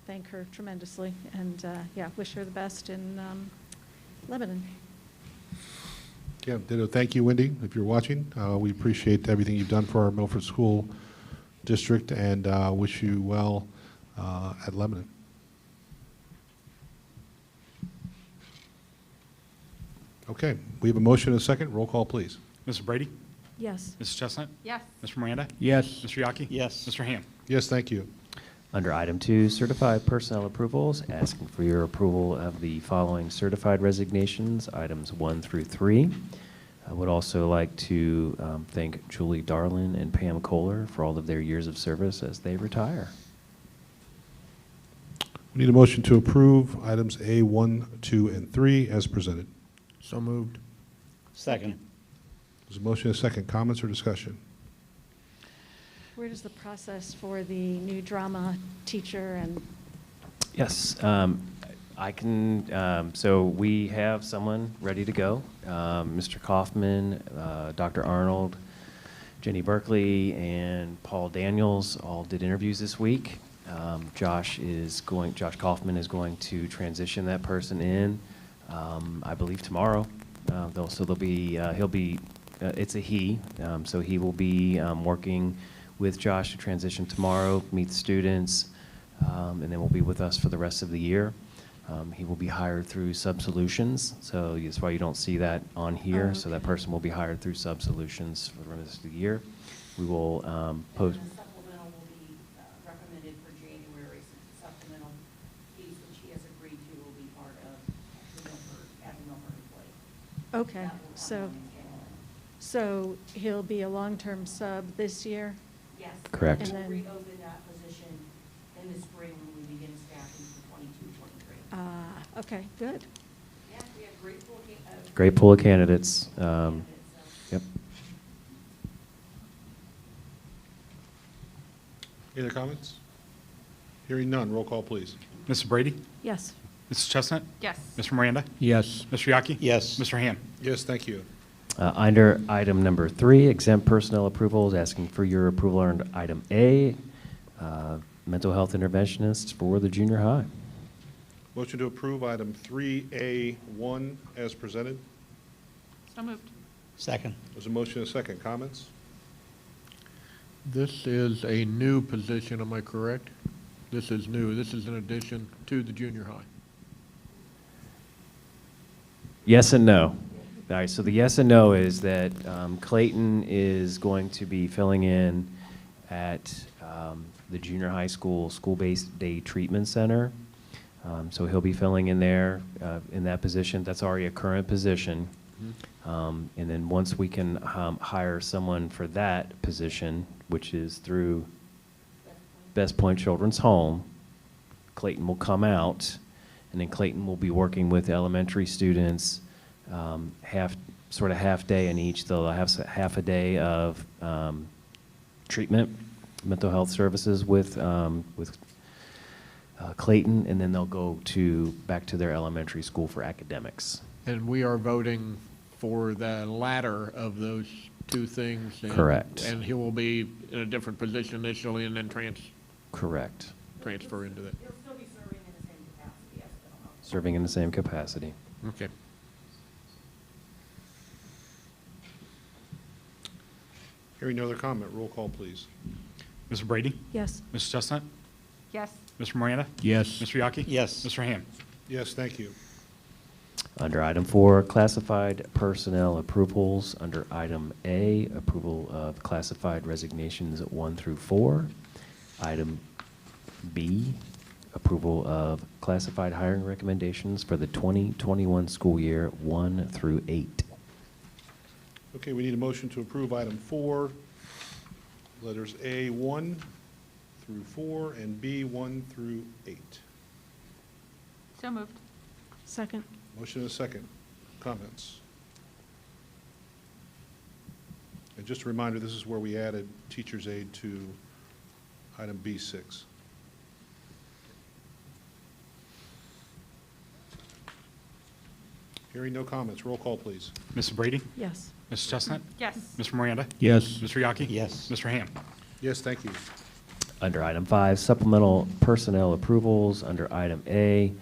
Thank her tremendously, and yeah, wish her the best in Lebanon. Yeah, ditto. Thank you, Wendy, if you're watching. We appreciate everything you've done for our Milford School District, and wish you well at Lebanon. Okay, we have a motion and a second. Roll call, please. Mr. Brady? Yes. Mrs. Chestnut? Yes. Mr. Miranda? Yes. Mr. Yaki? Yes. Mr. Hamm? Yes, thank you. Under item 2, certified personnel approvals, asking for your approval of the following certified resignations, items 1 through 3. I would also like to thank Julie Darlin and Pam Kohler for all of their years of service as they retire. We need a motion to approve items A1, 2, and 3 as presented. So moved. Second. There's a motion and a second. Comments or discussion? Where does the process for the new drama teacher and? Yes, I can, so we have someone ready to go. Mr. Kaufman, Dr. Arnold, Jenny Berkeley, and Paul Daniels all did interviews this week. Josh Kaufman is going to transition that person in, I believe tomorrow. It's a he, so he will be working with Josh to transition tomorrow, meet the students, and then will be with us for the rest of the year. He will be hired through Sub Solutions, so that's why you don't see that on here. Oh, So that okay. person will be hired through Sub Solutions for the rest of the year. We will post. And the supplemental will be recommended for January, since the supplemental piece, which he has agreed to, will be part of the Milford, as a Milford employee. Okay, That will so, come on in January. so he'll be a long-term sub this year? Yes. Correct. And And we'll then- reopen that position in the spring when we begin staffing for 22, 23. Okay, good. Yeah, we have great pool of. Great pool of candidates. candidates, so. Yep. Any other comments? Hearing none. Roll call, please. Mr. Brady? Yes. Mrs. Chestnut? Yes. Mr. Miranda? Yes. Mr. Yaki? Yes. Mr. Hamm? Yes, thank you. Under item number 3, exempt personnel approvals, asking for your approval on item A, mental health interventionists for the junior high. Motion to approve item 3A1 as presented. So moved. Second. There's a motion and a second. Comments? This is a new position, am I correct? This is new. This is in addition to the junior high. Yes and no. All right, so the yes and no is that Clayton is going to be filling in at the junior high school-based day treatment center. So he'll be filling in there in that position. That's already a current position. And then once we can hire someone for that position, which is through Best Point Children's Home, Clayton will come out, and then Clayton will be working with elementary students half day in each. They'll have half a day of treatment, mental health services with Clayton, and then they'll go back to their elementary school for academics. And we are voting for the latter of those two things. And- Correct. And he will be in a different position initially and then Correct. transfer into that. He'll still be serving in the same capacity as mental health. Serving in the same capacity. Okay. Hearing no other comment. Roll call, please. Mr. Brady? Yes. Mrs. Chestnut? Yes. Mr. Miranda? Yes. Mr. Yaki? Yes. Mr. Hamm? Yes, thank you. Under item 4, classified personnel approvals. Under item A, approval of classified resignations 1 through 4. Item B, approval of classified hiring recommendations for the 2021 school year 1 through 8. Okay, we need a motion to approve item 4, letters A 1 through 4, and B 1 through 8. So moved. Second. Motion and a second. Comments? And just a reminder, this is where we added teacher's aide to item B6. Hearing no comments, roll call, please. Mrs. Brady? Yes. Mrs. Chestnut? Yes. Mr. Miranda? Yes. Mr. Yaki? Yes. Mr. Hamm? Yes, thank you. Under item 5, supplemental personnel approvals. Under item A,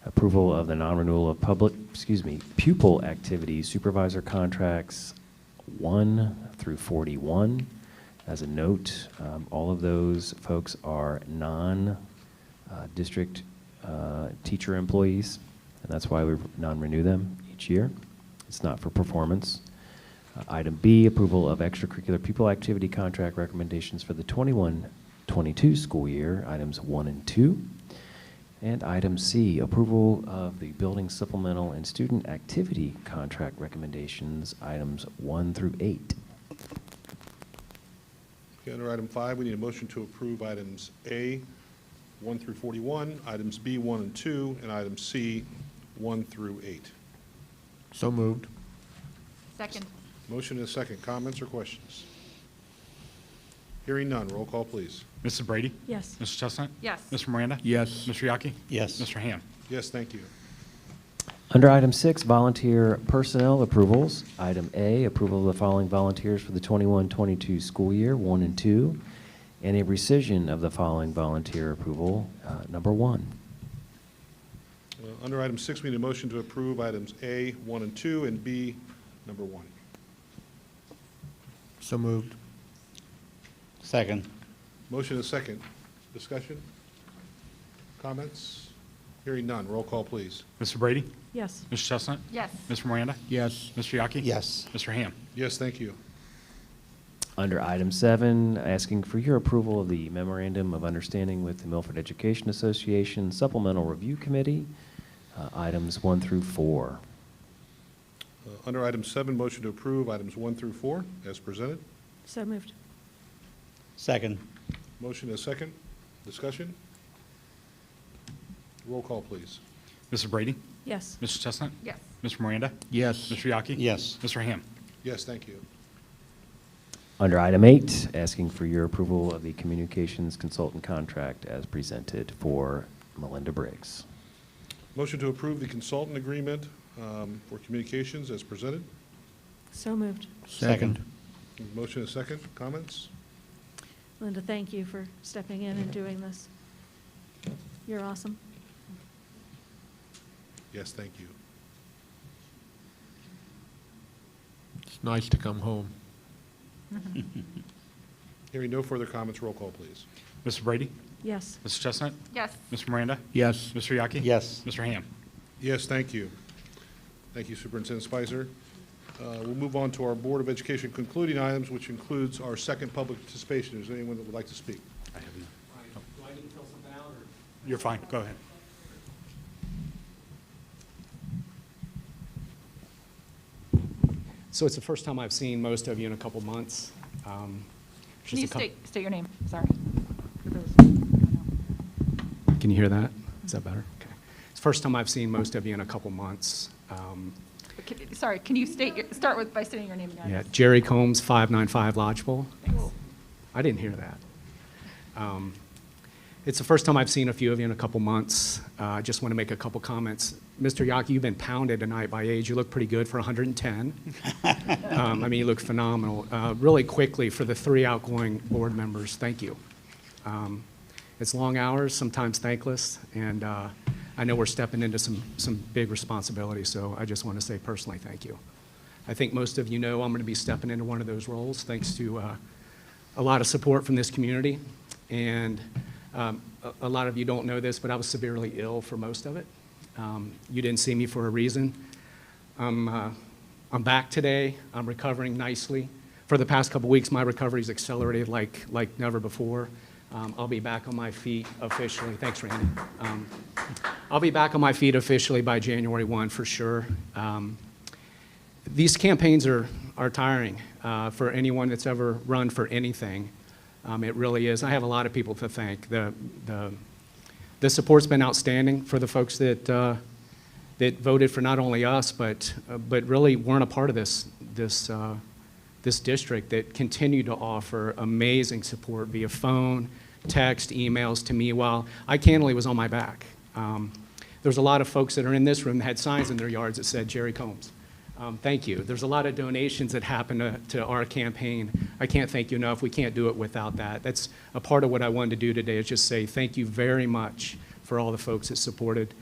approval of the non-renewal of pupil activities supervisor contracts 1 through 41. As a note, all of those folks are non-district teacher employees, and that's why we non-renew them each year. It's not for performance. Item B, approval of extracurricular pupil activity contract recommendations for the 21-22 school year, items 1 and 2. And item C, approval of the building supplemental and student activity contract recommendations, items 1 through 8. Okay, under item 5, we need a motion to approve items A 1 through 41, items B 1 and 2, and item C 1 through 8. So moved. Second. Motion and a second. Comments or questions? Hearing none. Roll call, please. Mrs. Brady? Yes. Mrs. Chestnut? Yes. Mr. Miranda? Yes. Mr. Yaki? Yes. Mr. Hamm? Yes, thank you. Under item 6, volunteer personnel approvals. Item A, approval of the following volunteers for the 21-22 school year, 1 and 2, and a rescission of the following volunteer approval, number 1. Under item 6, we need a motion to approve items A 1 and 2, and B number 1. So moved. Second. Motion and a second. Discussion? Comments? Hearing none. Roll call, please. Mr. Brady? Yes. Mrs. Chestnut? Yes. Mr. Miranda? Yes. Mr. Yaki? Yes. Mr. Hamm? Yes, thank you. Under item 7, asking for your approval of the Memorandum of Understanding with the Milford Education Association Supplemental Review Committee, items 1 through 4. Under item 7, motion to approve items 1 through 4 as presented. So moved. Second. Motion and a second. Discussion? Roll call, please. Mrs. Brady? Yes. Mrs. Chestnut? Yes. Mr. Miranda? Yes. Mr. Yaki? Yes. Mr. Hamm? Yes, thank you. Under item 8, asking for your approval of the communications consultant contract as presented for Melinda Briggs. Motion to approve the consultant agreement for communications as presented. So moved. Second. Motion and a second. Comments? Linda, thank you for stepping in and doing this. You're awesome. Yes, thank you. It's nice to come home. Hearing no further comments, roll call, please. Mr. Brady? Yes. Mrs. Chestnut? Yes. Mr. Miranda? Yes. Mr. Yaki? Yes. Mr. Hamm? Yes, thank you. Thank you, Superintendent Spicer. We'll move on to our Board of Education concluding items, which includes our second public participation. Is there anyone that would like to speak? I have you. Do I need to fill something out, or? You're fine. Go ahead. So it's the first time I've seen most of you in a couple months. Can you state your name? Sorry. Can you hear that? Is that better? Okay. It's the first time I've seen most of you in a couple months. Sorry, can you start by stating your name again? Yeah, Jerry Combs, 595 Lodgepole. Thanks. I didn't hear that. It's the first time I've seen a few of you in a couple months. I just want to make a couple comments. Mr. Yaki, you've been pounded tonight by age. You look pretty good for 110. I mean, you look phenomenal. Really quickly, for the 3 outgoing board members, thank you. It's long hours, sometimes thankless, and I know we're stepping into some big responsibilities, so I just want to say personally thank you. I think most of you know I'm going to be stepping into one of those roles thanks to a lot of support from this community. And a lot of you don't know this, but I was severely ill for most of it. You didn't see me for a reason. I'm back today. I'm recovering nicely. For the past couple weeks, my recovery's accelerated like never before. I'll be back on my feet officially. Thanks, Randy. I'll be back on my feet officially by January 1 for sure. These campaigns are tiring for anyone that's ever run for anything. It really is. I have a lot of people to thank. The support's been outstanding for the folks that voted for not only us, but really weren't a part of this district, that continue to offer amazing support via phone, text, emails to me while I candidly was on my back. There's a lot of folks that are in this room that had signs in their yards that said Jerry Combs. Thank you. There's a lot of donations that happen to our campaign. I can't thank you enough. We can't do it without that. That's a part of what I wanted to do today, is just say thank you very much for all the folks that supported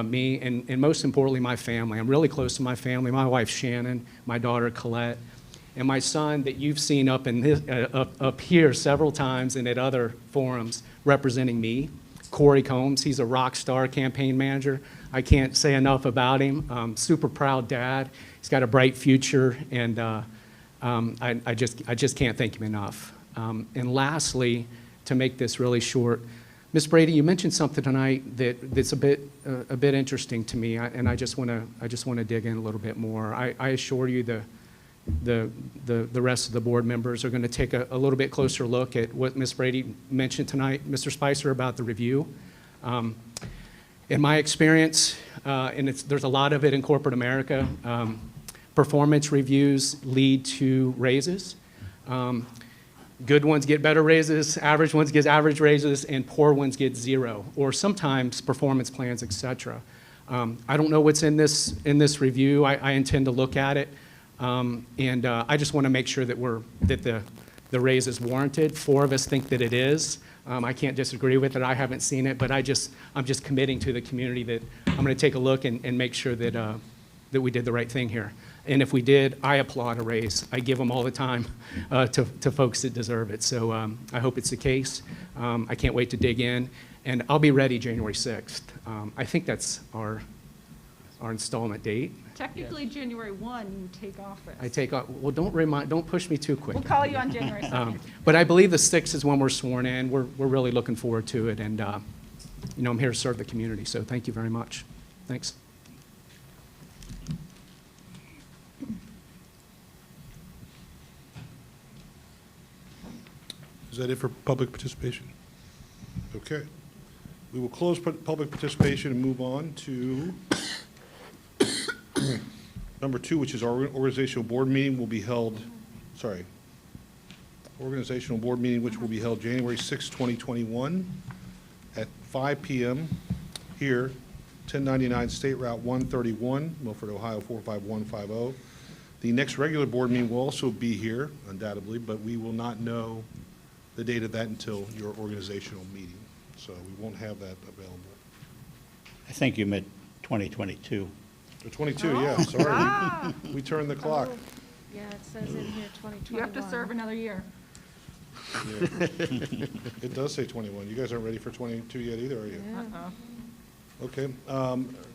me, and most importantly, my family. I'm really close to my family, my wife Shannon, my daughter Colette, and my son that you've seen up here several times and at other forums representing me, Corey Combs. He's a rock star campaign manager. I can't say enough about him. Super proud dad. He's got a bright future, and I just can't thank him enough. And lastly, to make this really short, Ms. Brady, you mentioned something tonight that's a bit interesting to me, and I just want to dig in a little bit more. I assure you the rest of the board members are going to take a little bit closer look at what Ms. Brady mentioned tonight, Mr. Spicer, about the review. In my experience, and there's a lot of it in corporate America, performance reviews lead to raises. Good ones get better raises, average ones get average raises, and poor ones get zero, or sometimes performance plans, et cetera. I don't know what's in this review. I intend to look at it, and I just want to make sure that the raise is warranted. 4 of us think that it is. I can't disagree with it. I haven't seen it, but I'm just committing to the community that I'm going to take a look and make sure that we did the right thing here. And if we did, I applaud a raise. I give them all the time to folks that deserve it. So I hope it's the case. I can't wait to dig in, and I'll be ready January 6th. I think that's our installment date. Technically, January 1, you take office. I take off. Well, don't push me too quick. We'll call you on January 2nd. But I believe the 6th is when we're sworn in. We're really looking forward to it, and I'm here to serve the community. So thank you very much. Thanks. Is that it for public participation? Okay. We will close public participation and move on to number 2, which is our organizational board meeting will be held, organizational board meeting, which will be held January 6, 2021 at 5 p.m. here, 1099 State Route 131, Milford, Ohio 45150. The next regular board meeting will also be here, undoubtedly, but we will not know the date of that until your organizational meeting. So we won't have that available. I think you meant 2022. The 22, yeah, sorry. We turned the clock. Oh, yeah, it says in here 2021. You have to serve another year. Yeah. It does say 21. You guys aren't ready for 22 yet either, are you? Yeah. Uh-oh. Okay.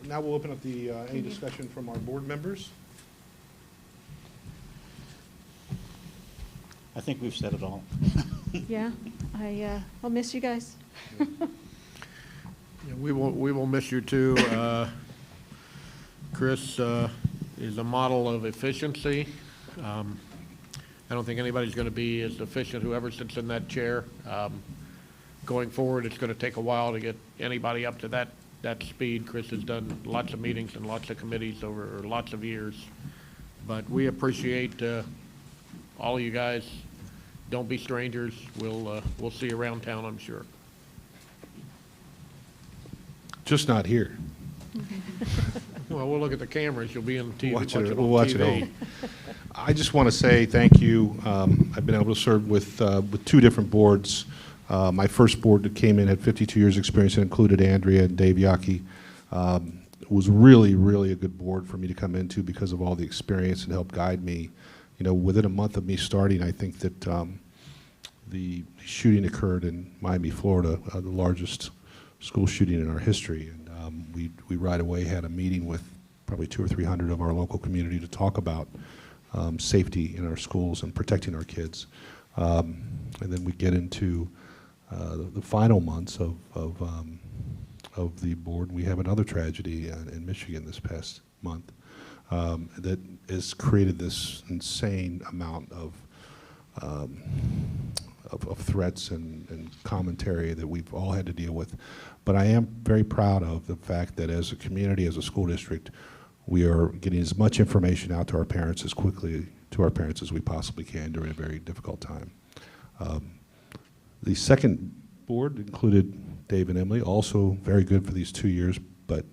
Now we'll open up the any discussion from our board members. I think we've said it all. Yeah, I'll miss you guys. Yeah, we will miss you too. Chris is a model of efficiency. I don't think anybody's going to be as efficient, whoever sits in that chair. Going forward, it's going to take a while to get anybody up to that speed. Chris has done lots of meetings and lots of committees over lots of years. But we appreciate all of you guys. Don't be strangers. We'll see you around town, I'm sure. Just not here. Well, we'll look at the cameras. You'll be on TV. We'll watch it at home. I just want to say thank you. I've been able to serve with 2 different boards. My first board that came in had 52 years experience and included Andrea and Dave Yaki. It was really, really a good board for me to come into because of all the experience and help guide me. You know, within a month of me starting, I think that the shooting occurred in Miami, Florida, the largest school shooting in our history. And we right away had a meeting with probably 200 or 300 of our local community to talk about safety in our schools and protecting our kids. And then we get into the final months of the board. We have another tragedy in Michigan this past month that has created this insane amount of threats and commentary that we've all had to deal with. But I am very proud of the fact that as a community, as a school district, we are getting as much information out to our parents as quickly as we possibly can during a very difficult time. The second board included Dave and Emily, also very good for these 2 years, but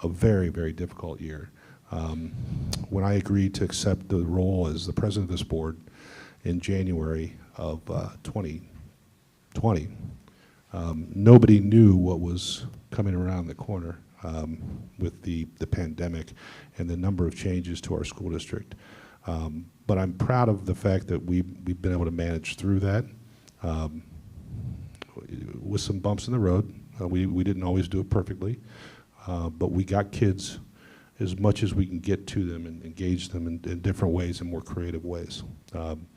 a very, very difficult year. When I agreed to accept the role as the president of this board in January of 2020, nobody knew what was coming around the corner with the pandemic and the number of changes to our school district. But I'm proud of the fact that we've been able to manage through that with some bumps in the road. We didn't always do it perfectly, but we got kids as much as we can get to them and engage them in different ways and more creative ways. I'm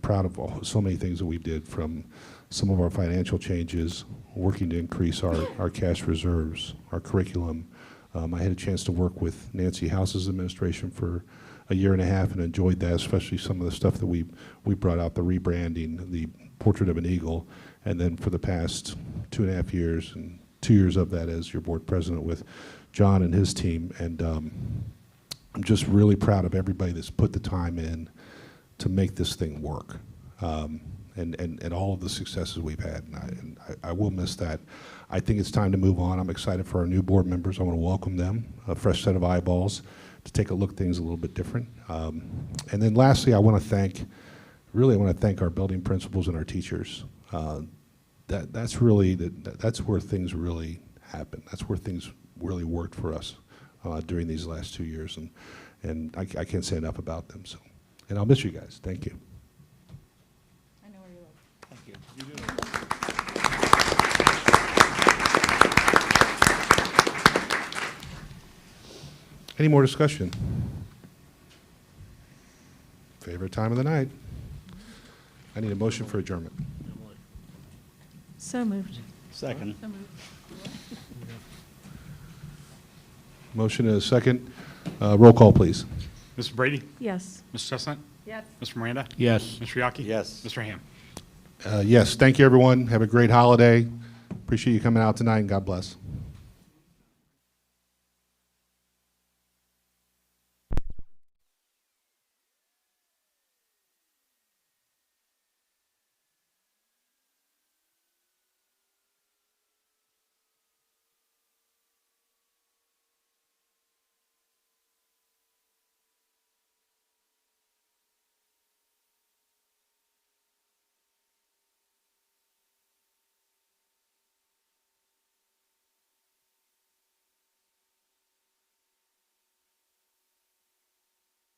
proud of so many things that we did, from some of our financial changes, working to increase our cash reserves, our curriculum. I had a chance to work with Nancy House's administration for a year and a half and enjoyed that, especially some of the stuff that we brought out, the rebranding, the portrait of an eagle, and then for the past 2.5 years, and 2 years of that as your board president with John and his team. And I'm just really proud of everybody that's put the time in to make this thing work, and all of the successes we've had. And I will miss that. I think it's time to move on. I'm excited for our new board members. I want to welcome them, a fresh set of eyeballs to take a look at things a little bit different. And then lastly, I want to thank our building principals and our teachers. That's where things really happen. That's where things really worked for us during these last 2 years, and I can't say enough about them. So, and I'll miss you guys. Thank you. I know where you live. Thank you. You do. Any more discussion? Favorite time of the night? I need a motion for adjournment. So moved. Second. So moved. Motion is second. Roll call, please. Mr. Brady? Yes. Mr. Chestnut? Yes. Mr. Miranda? Yes. Mr. Yaki? Yes. Mr. Hamm? Yes. Thank you, everyone. Have a great holiday. Appreciate you coming out tonight, and God bless.